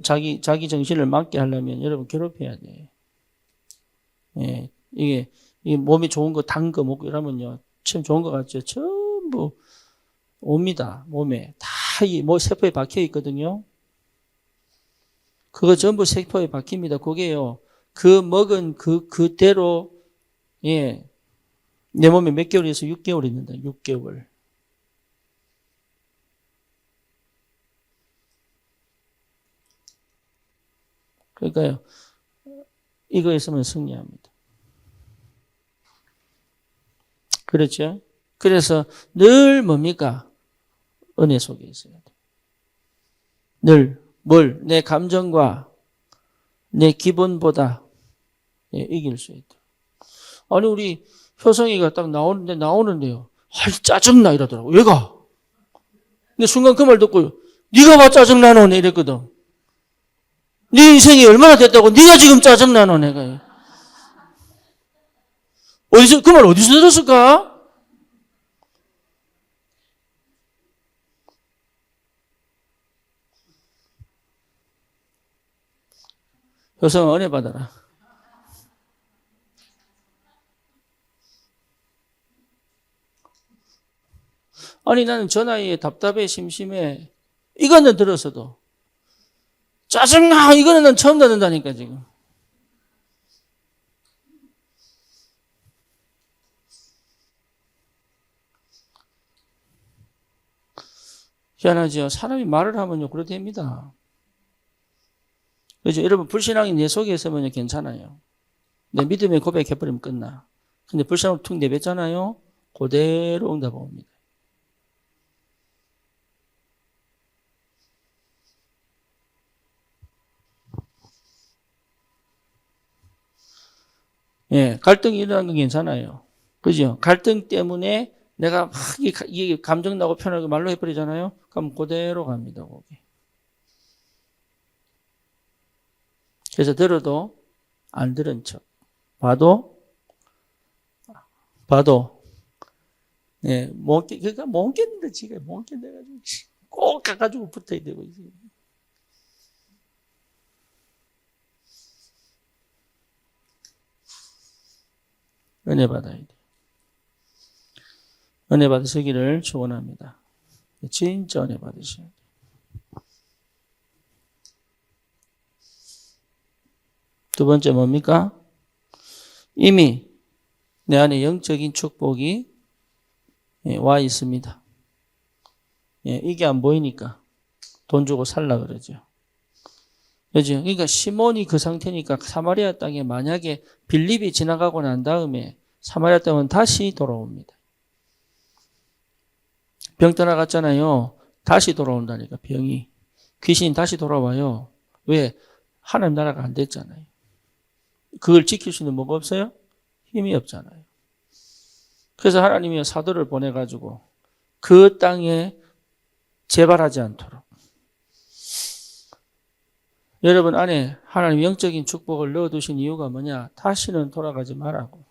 자기 정신을 맞게 하려면 여러분 괴롭혀야 돼요. 이게 몸이 좋은 거, 단 거 먹고 이러면요. 참 좋은 거 같죠? 전부 옵니다. 몸에. 다 세포에 박혀 있거든요. 그거 전부 세포에 박힙니다. 그게요. 그 먹은 그대로, 내 몸에 몇 개월에서 6개월 있는다. 6개월. 그러니까요. 이거 있으면 승리합니다. 그렇죠? 그래서 늘 뭡니까? 은혜 속에 있어야 돼. 늘 내 감정과 내 기분보다 이길 수 있다. 아니 우리 효성이가 딱 나오는데요. 짜증나 이러더라고. 왜가? 근데 순간 그 말 듣고 네가 봐 짜증나노 이랬거든. 네 인생이 얼마나 됐다고 네가 지금 짜증나노 내가. 그 말 어디서 들었을까? 효성아 은혜 받아라. 아니 나는 저 나이에 답답해 심심해 이거는 들었어도 짜증나 이거는 난 처음 듣는다니까 지금. 희한하죠. 사람이 말을 하면요 그렇답니다. 그렇죠. 여러분 불신앙이 내 속에 있으면 괜찮아요. 내 믿음의 고백해버리면 끝나. 근데 불신앙을 툭 내뱉잖아요. 그대로 응답 옵니다. 갈등이 일어나는 건 괜찮아요. 그죠? 갈등 때문에 내가 막 이게 감정 나고 편하게 말로 해버리잖아요. 그럼 그대로 갑니다, 거기. 그래서 들어도 안 들은 척. 봐도, 그러니까 못 견딘다, 지가. 못 견뎌가지고. 꼭 가가지고 붙어야 되고. 은혜 받아야 돼. 은혜 받으시기를 축원합니다. 진짜 은혜 받으셔야 돼. 두 번째 뭡니까? 이미 내 안에 영적인 축복이 와 있습니다. 예, 이게 안 보이니까 돈 주고 살라 그러죠. 그죠? 그러니까 시몬이 그 상태니까 사마리아 땅에 만약에 빌립이 지나가고 난 다음에 사마리아 땅은 다시 돌아옵니다. 병 떠나갔잖아요. 다시 돌아온다니까, 병이. 귀신이 다시 돌아와요. 왜? 하나님 나라가 안 됐잖아요. 그걸 지킬 수 있는 뭐가 없어요? 힘이 없잖아요. 그래서 하나님이 사도를 보내가지고 그 땅에 재발하지 않도록 여러분 안에 하나님 영적인 축복을 넣어두신 이유가 뭐냐? 다시는 돌아가지 말라고.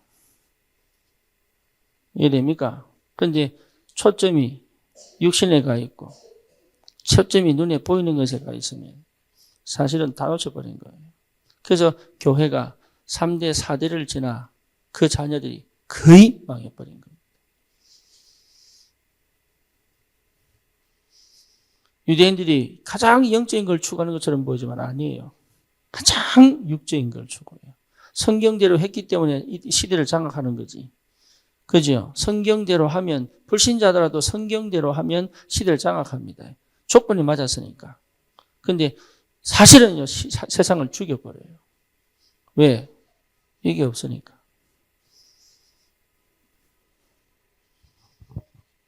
이해됩니까? 근데 초점이 육신에 가 있고 초점이 눈에 보이는 것에 가 있으면 사실은 다 놓쳐버린 거예요. 그래서 교회가 3대, 4대를 지나 그 자녀들이 거의 망해버린 겁니다. 유대인들이 가장 영적인 걸 추구하는 것처럼 보이지만 아니에요. 가장 육적인 걸 추구해요. 성경대로 했기 때문에 이 시대를 장악하는 거지. 그죠? 성경대로 하면, 불신자더라도 성경대로 하면 시대를 장악합니다. 조건이 맞았으니까. 근데 사실은요, 세상을 죽여버려요. 왜? 이게 없으니까.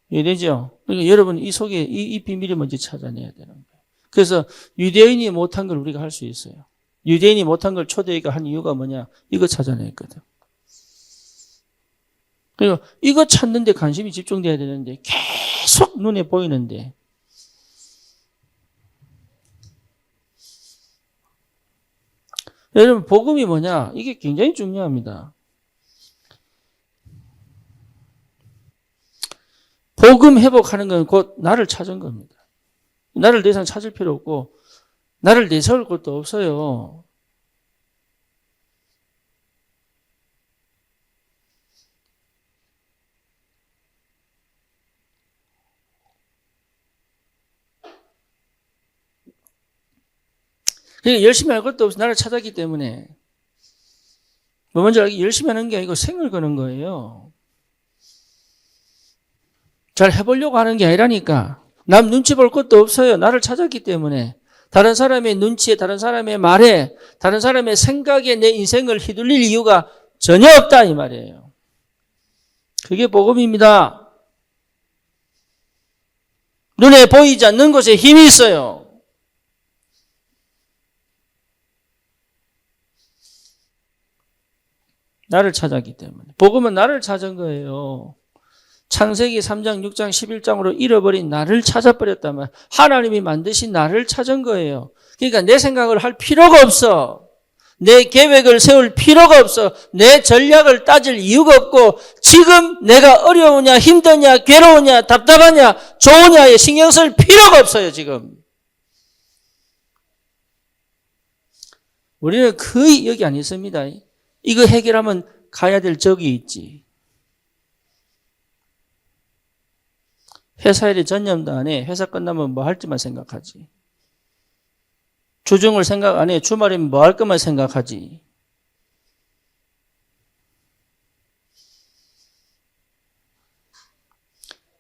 이해되죠? 그러니까 여러분 이 속에 이 비밀을 먼저 찾아내야 되는 거예요. 그래서 유대인이 못한 걸 우리가 할 수 있어요. 유대인이 못한 걸 초대교회가 한 이유가 뭐냐? 이거 찾아냈거든. 그리고 이거 찾는 데 관심이 집중돼야 되는데 계속 눈에 보이는데 여러분 복음이 뭐냐? 이게 굉장히 중요합니다. 복음 회복하는 건 곧 나를 찾은 겁니다. 나를 더 이상 찾을 필요 없고 나를 내세울 것도 없어요. 그러니까 열심히 할 것도 없이 나를 찾았기 때문에 뭐 먼저 알기 열심히 하는 게 아니고 생을 거는 거예요. 잘 해보려고 하는 게 아니라니까. 남 눈치 볼 것도 없어요. 나를 찾았기 때문에. 다른 사람의 눈치에, 다른 사람의 말에, 다른 사람의 생각에 내 인생을 휘둘릴 이유가 전혀 없다 이 말이에요. 그게 복음입니다. 눈에 보이지 않는 곳에 힘이 있어요. 나를 찾았기 때문에. 복음은 나를 찾은 거예요. 창세기 3장, 6장, 11장으로 잃어버린 나를 찾아버렸다면 하나님이 만드신 나를 찾은 거예요. 그러니까 내 생각을 할 필요가 없어. 내 계획을 세울 필요가 없어. 내 전략을 따질 이유가 없고 지금 내가 어려우냐, 힘드냐, 괴로우냐, 답답하냐, 좋으냐에 신경 쓸 필요가 없어요, 지금. 우리는 거의 여기 안 있습니다. 이거 해결하면 가야 될 적이 있지. 회사 일에 전념도 안 해. 회사 끝나면 뭐 할지만 생각하지. 주중을 생각 안 해. 주말이면 뭐 할 것만 생각하지.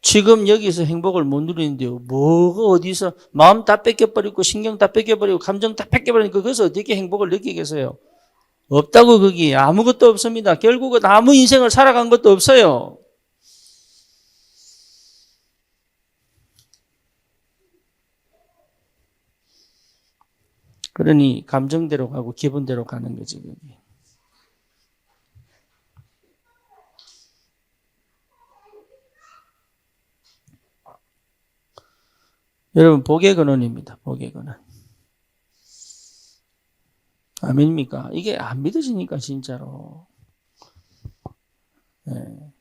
지금 여기서 행복을 못 누리는데요. 뭐가 어디서 마음 다 뺏겨버리고 신경 다 뺏겨버리고 감정 다 뺏겨버리니까 거기서 어떻게 행복을 느끼겠어요? 없다고 거기 아무것도 없습니다. 결국은 아무 인생을 살아간 것도 없어요. 그러니 감정대로 가고 기분대로 가는 거지 그게. 여러분 복의 근원입니다. 복의 근원. 아멘입니까? 이게 안 믿어지니까 진짜로. 네,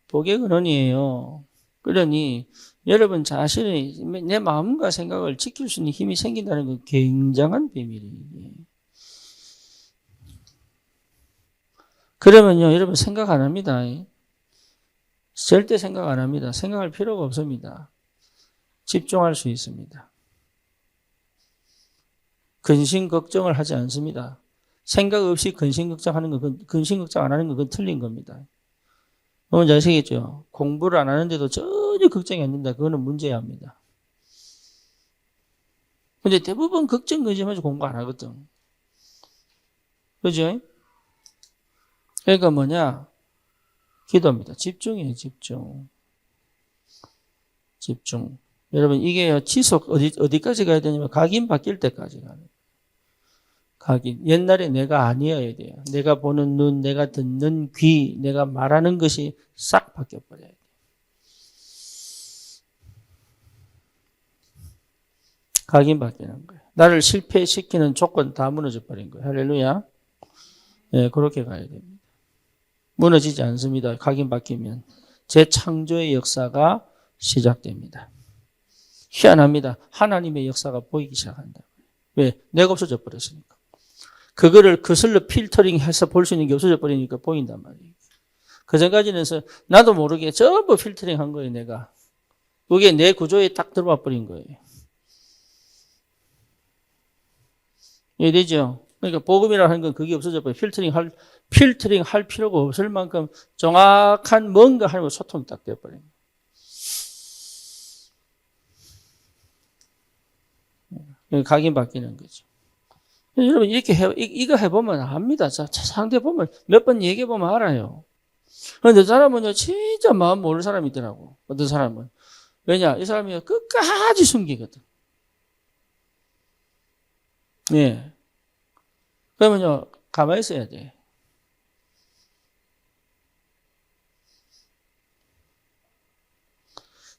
복의 근원이에요. 그러니 여러분 자신의 내 마음과 생각을 지킬 수 있는 힘이 생긴다는 건 굉장한 비밀이에요. 그러면요 여러분 생각 안 합니다. 절대 생각 안 합니다. 생각할 필요가 없습니다. 집중할 수 있습니다. 근심 걱정을 하지 않습니다. 생각 없이 근심 걱정하는 건 근심 걱정 안 하는 건 그건 틀린 겁니다. 뭔지 아시겠죠? 공부를 안 하는데도 전혀 걱정이 안 된다. 그거는 문제야 합니다. 근데 대부분 걱정, 근심해서 공부 안 하거든. 그죠? 그러니까 뭐냐? 기도입니다. 집중이에요, 집중. 집중. 여러분, 이게 지속, 어디까지 가야 되냐면, 각인 바뀔 때까지 가는 거예요. 각인. 옛날에 내가 아니어야 돼요. 내가 보는 눈, 내가 듣는 귀, 내가 말하는 것이 싹 바뀌어버려야 돼요. 각인 바뀌는 거예요. 나를 실패시키는 조건 다 무너져 버린 거예요. 할렐루야. 네, 그렇게 가야 됩니다. 무너지지 않습니다. 각인 바뀌면. 재창조의 역사가 시작됩니다. 희한합니다. 하나님의 역사가 보이기 시작한다. 왜? 내가 없어져 버렸으니까. 그거를 거슬러 필터링해서 볼 수 있는 게 없어져 버리니까 보인단 말이에요. 그 전까지는 나도 모르게 전부 필터링 한 거예요, 내가. 그게 내 구조에 딱 들어와 버린 거예요. 이해되죠? 그러니까 복음이라고 하는 건 그게 없어져 버려요. 필터링 할 필요가 없을 만큼 정확한 뭔가 하는 소통이 딱 되어버려요. 각인 바뀌는 거죠. 여러분, 이렇게 이거 해보면 압니다. 자, 상대 보면 몇 번 얘기해보면 알아요. 그런데 사람은요, 진짜 마음 모르는 사람이 있더라고. 어떤 사람은. 왜냐? 이 사람이 끝까지 숨기거든. 예. 그러면요, 가만히 있어야 돼.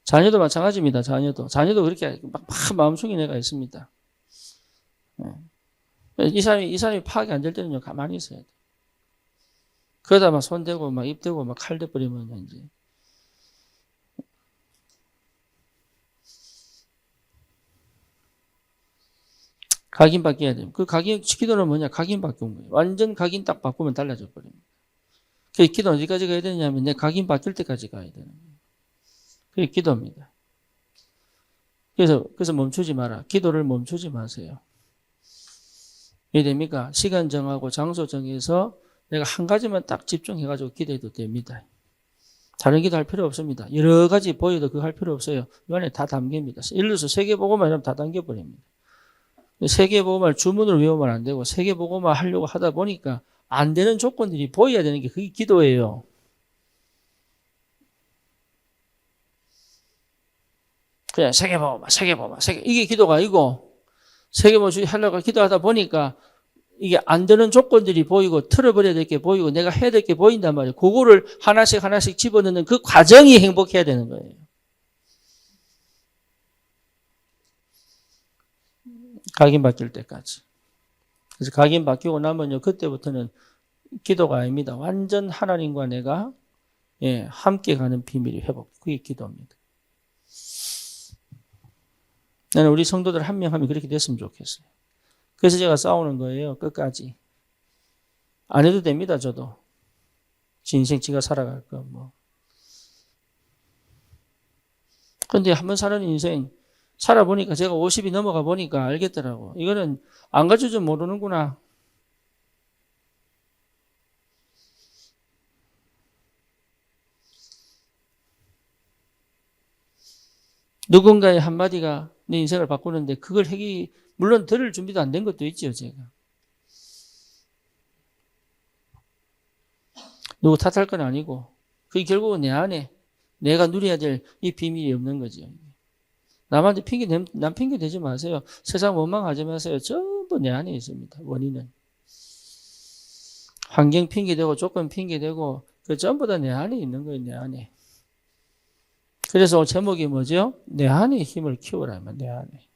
자녀도 마찬가지입니다. 자녀도 그렇게 막 마음 숨긴 애가 있습니다. 이 사람이 파악이 안 될 때는요, 가만히 있어야 돼. 그러다 막 손대고, 막 입대고, 막 칼대 버리면 이제. 각인 바뀌어야 돼요. 그 각인, 기도는 뭐냐? 각인 바꾼 거예요. 완전 각인 딱 바꾸면 달라져 버립니다. 그 기도는 어디까지 가야 되냐면, 내 각인 바뀔 때까지 가야 되는 거예요. 그게 기도입니다. 그래서 멈추지 마라. 기도를 멈추지 마세요. 이해됩니까? 시간 정하고 장소 정해서 내가 한 가지만 딱 집중해가지고 기도해도 됩니다. 다른 기도 할 필요 없습니다. 여러 가지 보여도 그거 할 필요 없어요. 이 안에 다 담깁니다. 예를 들어서 세계복음만 하면 다 담겨버립니다. 세계복음을 주문을 외우면 안 되고 세계복음을 하려고 하다 보니까 안 되는 조건들이 보여야 되는 게 그게 기도예요. 그냥 세계복음만 이게 기도가 아니고 세계복음 하려고 기도하다 보니까 이게 안 되는 조건들이 보이고 틀어버려야 될 게 보이고 내가 해야 될 게 보인단 말이에요. 그거를 하나씩 집어넣는 그 과정이 행복해야 되는 거예요. 각인 바뀔 때까지. 그래서 각인 바뀌고 나면요, 그때부터는 기도가 아닙니다. 완전 하나님과 내가 함께 가는 비밀이 회복. 그게 기도입니다. 나는 우리 성도들 한 명 하면 그렇게 됐으면 좋겠어요. 그래서 제가 싸우는 거예요. 끝까지. 안 해도 됩니다. 저도. 지 인생 지가 살아갈 거 뭐. 그런데 한번 사는 인생 살아보니까 제가 50이 넘어가 보니까 알겠더라고. 이거는 안 가르쳐주면 모르는구나. 누군가의 한마디가 내 인생을 바꾸는데 그걸 물론 들을 준비도 안 된 것도 있죠, 제가. 누구 탓할 건 아니고 그게 결국은 내 안에 내가 누려야 될 이 비밀이 없는 거죠. 남한테 남 핑계 대지 마세요. 세상 원망하지 마세요. 전부 내 안에 있습니다. 원인은. 환경 핑계대고 조건 핑계대고 그 전부 다 내 안에 있는 거예요. 내 안에. 그래서 제목이 뭐죠? 내 안에 힘을 키우라면 내 안에.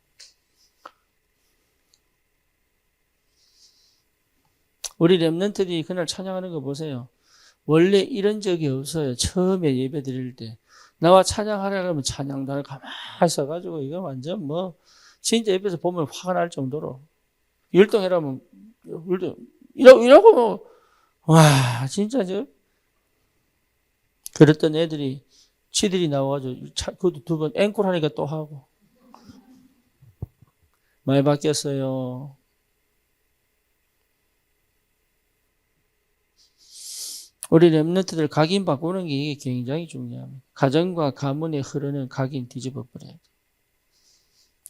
우리 렘넌트들이 그날 찬양하는 거 보세요. 원래 이런 적이 없어요. 처음에 예배 드릴 때. 나와 찬양하라 그러면 찬양단을 가만히 있어가지고 이거 완전 진짜 옆에서 보면 화가 날 정도로 율동해라면 이러고 와 진짜 그랬던 애들이 지들이 나와가지고 그것도 2번 앵콜 하니까 또 하고 많이 바뀌었어요. 우리 렘넌트들 각인 바꾸는 게 이게 굉장히 중요합니다. 가정과 가문에 흐르는 각인 뒤집어 버려야 돼.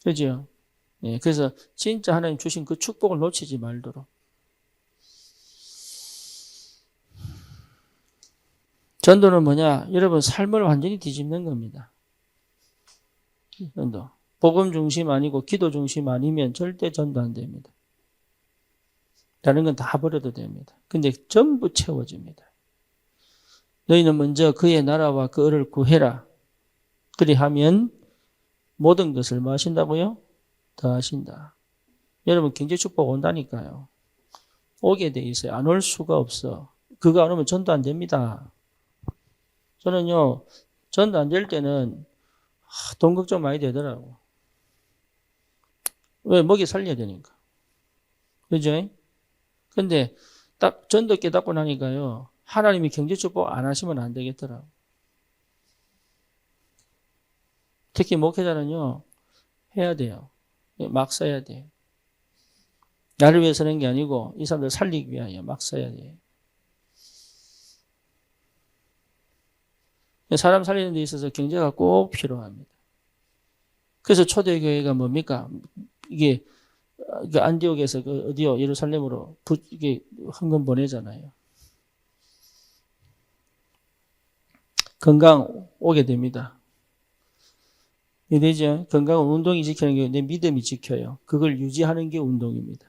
그죠? 예, 그래서 진짜 하나님 주신 그 축복을 놓치지 말도록. 전도는 뭐냐? 여러분 삶을 완전히 뒤집는 겁니다. 전도. 복음 중심 아니고 기도 중심 아니면 절대 전도 안 됩니다. 다른 건 다 버려도 됩니다. 근데 전부 채워집니다. 너희는 먼저 그의 나라와 그 을을 구해라. 그리하면 모든 것을 뭐 하신다고요? 더 하신다. 여러분 경제 축복 온다니까요. 오게 돼 있어요. 안 올 수가 없어. 그거 안 오면 전도 안 됩니다. 저는요, 전도 안 될 때는 돈 걱정 많이 되더라고. 왜? 먹이 살려야 되니까. 그죠? 근데 딱 전도 깨닫고 나니까요, 하나님이 경제 축복 안 하시면 안 되겠더라고. 특히 목회자는요, 해야 돼요. 막 써야 돼요. 나를 위해 서는 게 아니고 이 사람들 살리기 위하여 막 써야 돼요. 사람 살리는 데 있어서 경제가 꼭 필요합니다. 그래서 초대교회가 뭡니까? 이게 안디옥에서 어디요? 예루살렘으로 이게 헌금 보내잖아요. 건강 오게 됩니다. 이되죠? 건강은 운동이 지키는 게 내 믿음이 지켜요. 그걸 유지하는 게 운동입니다.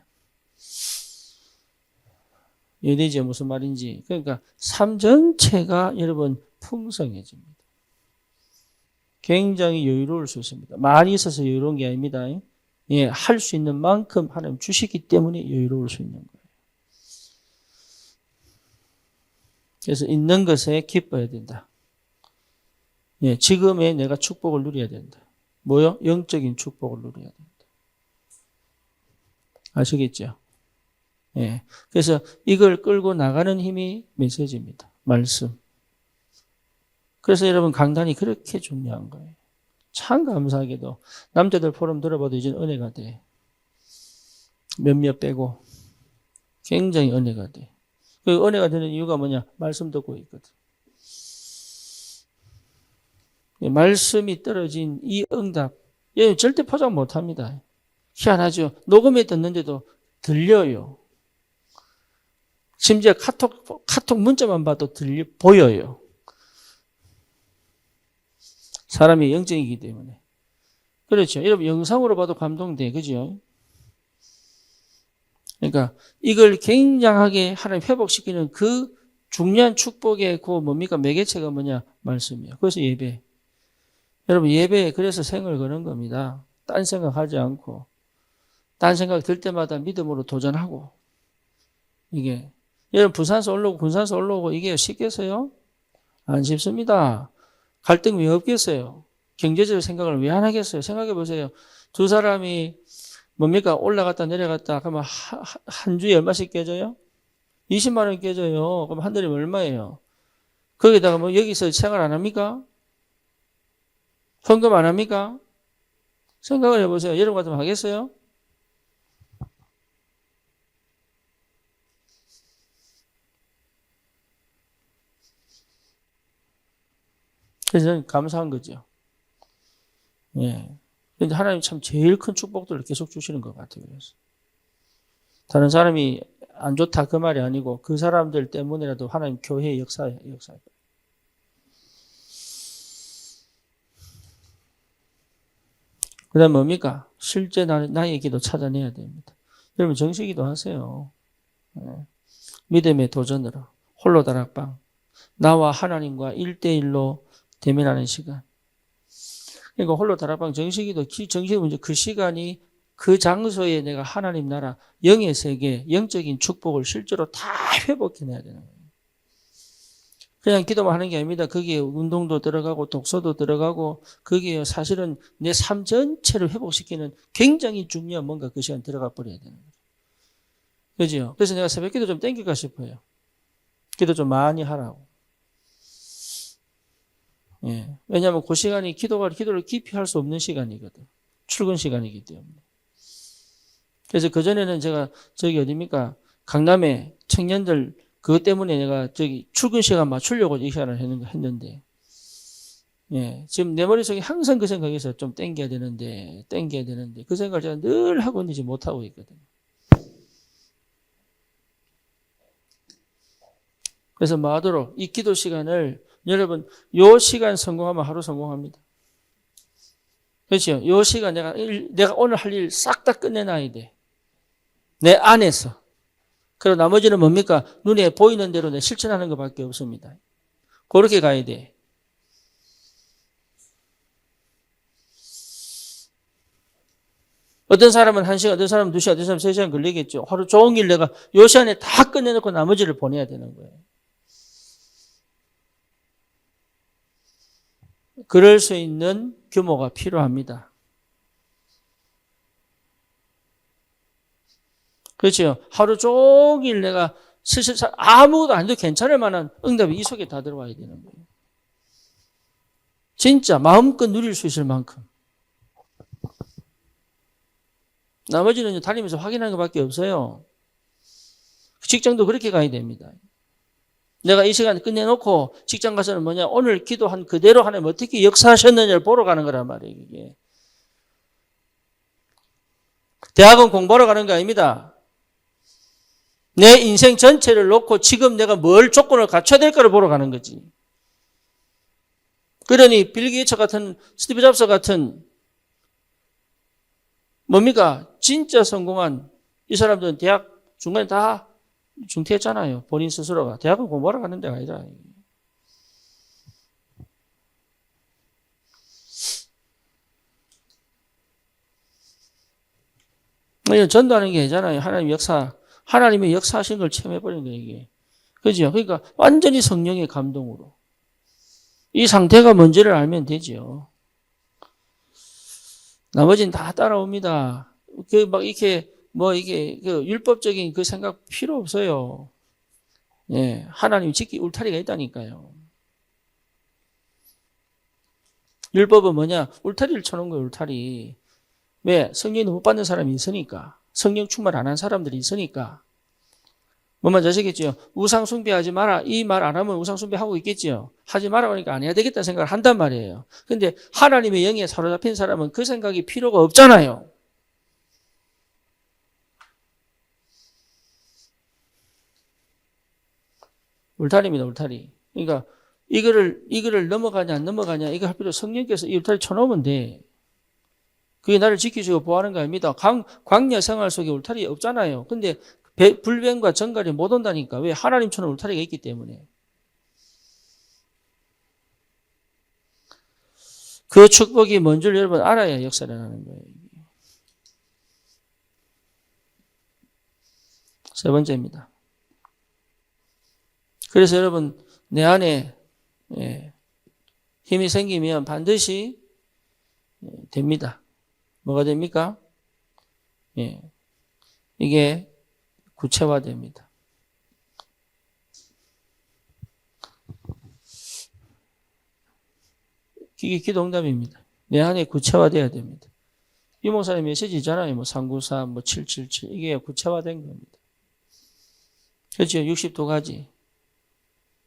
이해되죠? 무슨 말인지. 그러니까 삶 전체가 여러분 풍성해집니다. 굉장히 여유로울 수 있습니다. 많이 있어서 여유로운 게 아닙니다. 예, 할 수 있는 만큼 하나님 주시기 때문에 여유로울 수 있는 거예요. 그래서 있는 것에 기뻐야 된다. 예, 지금의 내가 축복을 누려야 된다. 뭐요? 영적인 축복을 누려야 된다. 아시겠죠? 예. 그래서 이걸 끌고 나가는 힘이 메시지입니다. 말씀. 그래서 여러분 강단이 그렇게 중요한 거예요. 참 감사하게도 남자들 포럼 들어봐도 이제 은혜가 돼. 몇몇 빼고 굉장히 은혜가 돼. 그 은혜가 되는 이유가 뭐냐? 말씀 듣고 있거든. 말씀이 떨어진 이 응답, 얘는 절대 포장 못합니다. 희한하죠. 녹음에 듣는데도 들려요. 심지어 카톡 문자만 봐도 보여요. 사람이 영적이기 때문에. 그렇죠. 여러분 영상으로 봐도 감동돼. 그죠? 그러니까 이걸 굉장하게 하나님 회복시키는 그 중요한 축복의 그 뭡니까? 매개체가 뭐냐? 말씀이에요. 그래서 예배. 여러분 예배에 그래서 생을 거는 겁니다. 딴 생각하지 않고 딴 생각 들 때마다 믿음으로 도전하고 이게 여러분 부산서 올라오고 군산서 올라오고 이게 쉽겠어요? 안 쉽습니다. 갈등 왜 없겠어요? 경제적 생각을 왜 안 하겠어요? 생각해 보세요. 두 사람이 뭡니까? 올라갔다 내려갔다 그러면 한 주에 얼마씩 깨져요? 20만 원 깨져요. 그럼 한 달에 얼마예요? 거기다가 뭐 여기서 생활 안 합니까? 헌금 안 합니까? 생각을 해보세요. 여러분 같으면 하겠어요? 그래서 저는 감사한 거죠. 예. 근데 하나님 참 제일 큰 축복들을 계속 주시는 것 같아요. 그래서. 다른 사람이 안 좋다 그 말이 아니고 그 사람들 때문에라도 하나님 교회의 역사예요. 그 다음 뭡니까? 실제 나의 기도 찾아내야 됩니다. 여러분 정식기도 하세요. 믿음의 도전으로 홀로 다락방 나와 하나님과 1대1로 대면하는 시간. 그러니까 홀로 다락방 정식기도 정식이 문제 그 시간이 그 장소에 내가 하나님 나라 영의 세계 영적인 축복을 실제로 다 회복해내야 되는 거예요. 그냥 기도만 하는 게 아닙니다. 거기에 운동도 들어가고 독서도 들어가고 거기에 사실은 내 삶 전체를 회복시키는 굉장히 중요한 뭔가 그 시간 들어가 버려야 되는 거죠. 그죠? 그래서 내가 새벽 기도 좀 땡길까 싶어요. 기도 좀 많이 하라고. 예. 왜냐하면 그 시간이 기도를 깊이 할 수 없는 시간이거든. 출근 시간이기 때문에. 그래서 그전에는 제가 저기 어딥니까? 강남에 청년들 그것 때문에 내가 저기 출근 시간 맞추려고 이 시간을 했는데 예, 지금 내 머릿속에 항상 그 생각에서 좀 땡겨야 되는데, 그 생각을 제가 늘 하고 있는지 못하고 있거든요. 그래서 뭐하도록 이 기도 시간을 여러분 요 시간 성공하면 하루 성공합니다. 그렇죠? 요 시간 내가 오늘 할 일 싹 다 끝내놔야 돼. 내 안에서. 그리고 나머지는 뭡니까? 눈에 보이는 대로 내 실천하는 것밖에 없습니다. 그렇게 가야 돼. 어떤 사람은 1시간, 어떤 사람은 2시간, 어떤 사람은 3시간 걸리겠죠. 하루 종일 내가 요 시간에 다 끝내놓고 나머지를 보내야 되는 거예요. 그럴 수 있는 규모가 필요합니다. 그렇죠. 하루 종일 내가 슬슬 아무것도 안 해도 괜찮을 만한 응답이 이 속에 다 들어와야 되는 거예요. 진짜 마음껏 누릴 수 있을 만큼. 나머지는 다니면서 확인하는 것밖에 없어요. 직장도 그렇게 가야 됩니다. 내가 이 시간에 끝내놓고 직장 가서는 뭐냐, 오늘 기도한 그대로 하나님 어떻게 역사하셨느냐를 보러 가는 거란 말이에요, 이게. 대학원 공부하러 가는 게 아닙니다. 내 인생 전체를 놓고 지금 내가 뭘 조건을 갖춰야 될까를 보러 가는 거지. 그러니 빌 게이츠 같은, 스티브 잡스 같은 뭡니까? 진짜 성공한 이 사람들은 대학 중간에 다 중퇴했잖아요. 본인 스스로가. 대학은 공부하러 가는 데가 아니라. 이건 전도하는 게 아니잖아요. 하나님의 역사하신 걸 체험해버리는 거예요, 이게. 그죠? 그러니까 완전히 성령의 감동으로. 이 상태가 뭔지를 알면 되죠. 나머지는 다 따라옵니다. 율법적인 그 생각 필요 없어요. 예, 하나님 지키 울타리가 있다니까요. 율법은 뭐냐? 울타리를 쳐놓은 거예요, 울타리. 왜? 성령이 못 받는 사람이 있으니까. 성령 충만 안 한 사람들이 있으니까. 뭔 말인지 아시겠죠? 우상 숭배하지 마라. 이 말 안 하면 우상 숭배하고 있겠죠. 하지 마라 그러니까 안 해야 되겠다는 생각을 한단 말이에요. 근데 하나님의 영에 사로잡힌 사람은 그 생각이 필요가 없잖아요. 울타리입니다, 울타리. 그러니까 이거를 넘어가냐 안 넘어가냐 이거 할 필요 성령께서 이 울타리 쳐놓으면 돼. 그게 나를 지키시고 보호하는 거 아닙니다. 광야 생활 속에 울타리 없잖아요. 근데 불변과 정갈이 못 온다니까. 왜? 하나님처럼 울타리가 있기 때문에. 그 축복이 뭔 줄 여러분 알아야 역사를 하는 거예요. 세 번째입니다. 그래서 여러분 내 안에 힘이 생기면 반드시 됩니다. 뭐가 됩니까? 이게 구체화됩니다. 이게 기도응답입니다. 내 안에 구체화돼야 됩니다. 이 목사님 메시지 있잖아요. 뭐 394, 뭐 777 이게 구체화된 겁니다. 그렇죠? 62가지,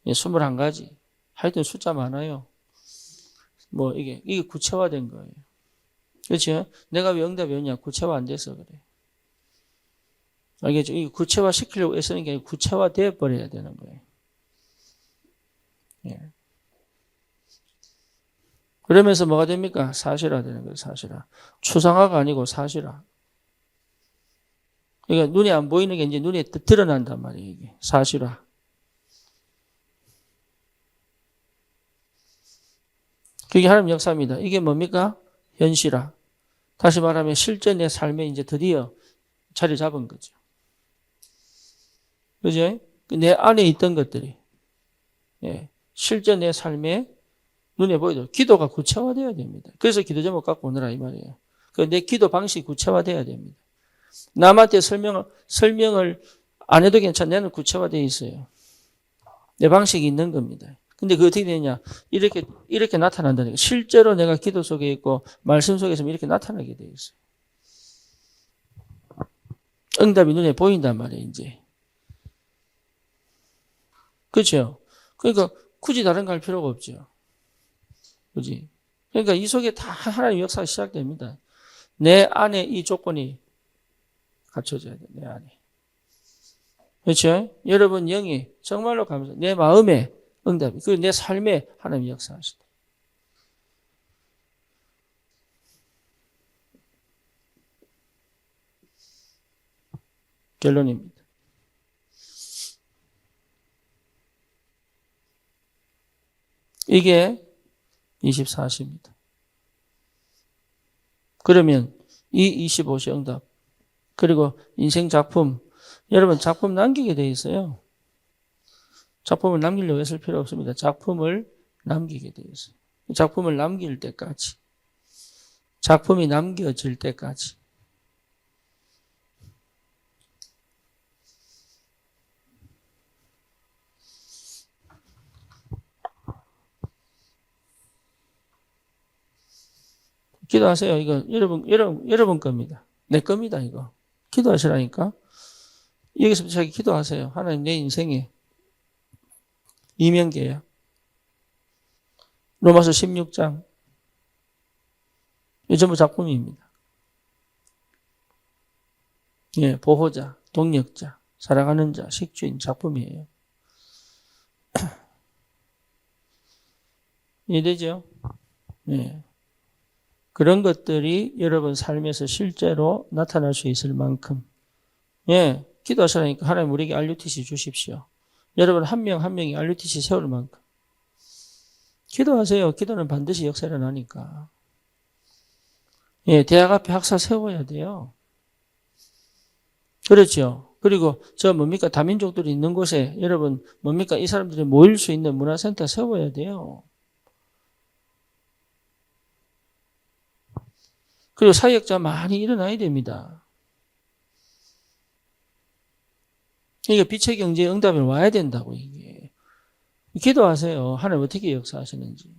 21가지. 하여튼 숫자 많아요. 뭐 이게 구체화된 거예요. 그렇죠? 내가 왜 응답이 오냐? 구체화 안 돼서 그래. 알겠죠? 이게 구체화 시키려고 애쓰는 게 아니고 구체화 되어 버려야 되는 거예요. 예. 그러면서 뭐가 됩니까? 사실화 되는 거예요, 사실화. 추상화가 아니고 사실화. 그러니까 눈에 안 보이는 게 이제 눈에 드러난단 말이에요, 이게. 사실화. 그게 하나님 역사입니다. 이게 뭡니까? 현실화. 다시 말하면 실제 내 삶에 이제 드디어 자리 잡은 거죠. 그죠? 내 안에 있던 것들이. 실제 내 삶에 눈에 보이도록 기도가 구체화되어야 됩니다. 그래서 기도 제목 갖고 오느라 이 말이에요. 내 기도 방식이 구체화되어야 됩니다. 남한테 설명을 안 해도 괜찮아. 나는 구체화되어 있어요. 내 방식이 있는 겁니다. 근데 그게 어떻게 되냐? 이렇게 나타난다는 거예요. 실제로 내가 기도 속에 있고 말씀 속에서 이렇게 나타나게 되어 있어요. 응답이 눈에 보인단 말이에요, 이제. 그렇죠? 그러니까 굳이 다른 거 할 필요가 없죠. 그지? 그러니까 이 속에 다 하나님의 역사가 시작됩니다. 내 안에 이 조건이 갖춰져야 돼, 내 안에. 그렇죠? 여러분 영이 정말로 감사. 내 마음에 응답이. 그 내 삶에 하나님의 역사하시다. 결론입니다. 이게 24시입니다. 그러면 이 25시 응답 그리고 인생 작품 여러분 작품 남기게 돼 있어요. 작품을 남기려고 했을 필요 없습니다. 작품을 남기게 돼 있어요. 작품을 남길 때까지 작품이 남겨질 때까지 기도하세요. 이거 여러분 겁니다. 내 겁니다. 이거 기도하시라니까. 여기서부터 자기 기도하세요. 하나님 내 인생에 이면계야. 로마서 16장 이 전부 작품입니다. 예, 보호자, 동력자, 사랑하는 자, 식주인 작품이에요. 이해되죠? 예. 그런 것들이 여러분 삶에서 실제로 나타날 수 있을 만큼 예, 기도하시라니까 하나님 우리에게 RUTC 주십시오. 여러분 한 명 한 명이 RUTC 세울 만큼 기도하세요. 기도는 반드시 역사를 나니까. 예, 대학 앞에 학사 세워야 돼요. 그렇죠. 그리고 저 뭡니까 다민족들이 있는 곳에 여러분 뭡니까 이 사람들이 모일 수 있는 문화센터 세워야 돼요. 그리고 사역자 많이 일어나야 됩니다. 이게 빛의 경제에 응답이 와야 된다고 이게. 기도하세요. 하나님 어떻게 역사하시는지.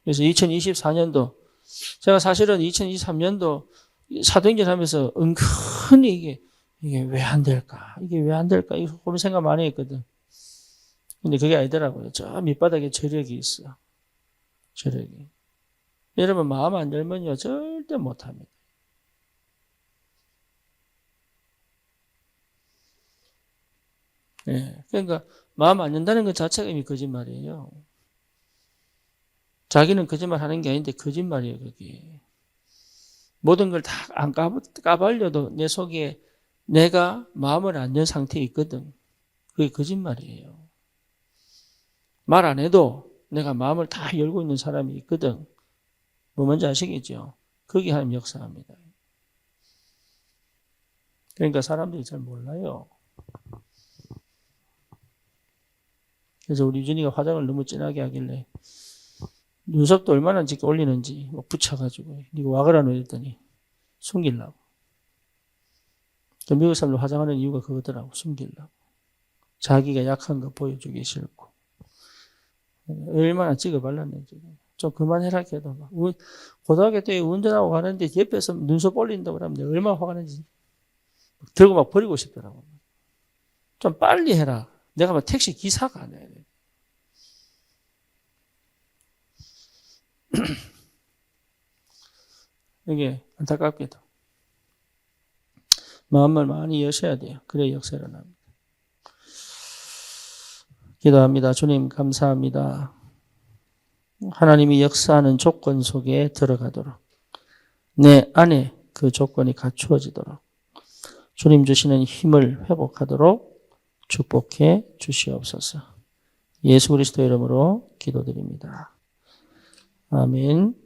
그래서 2024년도 제가 사실은 2023년도 사도행전 하면서 은근히 이게 왜 안 될까? 이게 왜 안 될까? 이거 고민 생각 많이 했거든. 근데 그게 아니더라고요. 저 밑바닥에 저력이 있어. 저력이. 여러분 마음 안 열면요 절대 못합니다. 예, 그러니까 마음 안 연다는 것 자체가 이미 거짓말이에요. 자기는 거짓말하는 게 아닌데 거짓말이에요. 그게 모든 걸 다 안 까발려도 내 속에 내가 마음을 안 연 상태에 있거든. 그게 거짓말이에요. 말 안 해도 내가 마음을 다 열고 있는 사람이 있거든. 뭐 뭔지 아시겠죠? 그게 하나님 역사합니다. 그러니까 사람들이 잘 몰라요. 그래서 우리 유진이가 화장을 너무 진하게 하길래 눈썹도 얼마나 짙게 올리는지 막 붙여가지고 니가 와그라 놓였더니 숨기려고. 미국 사람들 화장하는 이유가 그거더라고. 숨기려고. 자기가 약한 거 보여주기 싫고. 얼마나 찍어 발랐는지. 좀 그만해라 해도 막. 고등학교 때 운전하고 가는데 옆에서 눈썹 올린다고 그러면 내가 얼마나 화가 나는지. 들고 막 버리고 싶더라고. 좀 빨리 해라. 내가 막 택시 기사가 안 해. 이게 안타깝게도 마음을 많이 여셔야 돼요. 그래야 역사가 납니다. 기도합니다. 주님 감사합니다. 하나님이 역사하는 조건 속에 들어가도록 내 안에 그 조건이 갖추어지도록 주님 주시는 힘을 회복하도록 축복해 주시옵소서. 예수 그리스도 이름으로 기도드립니다. 아멘.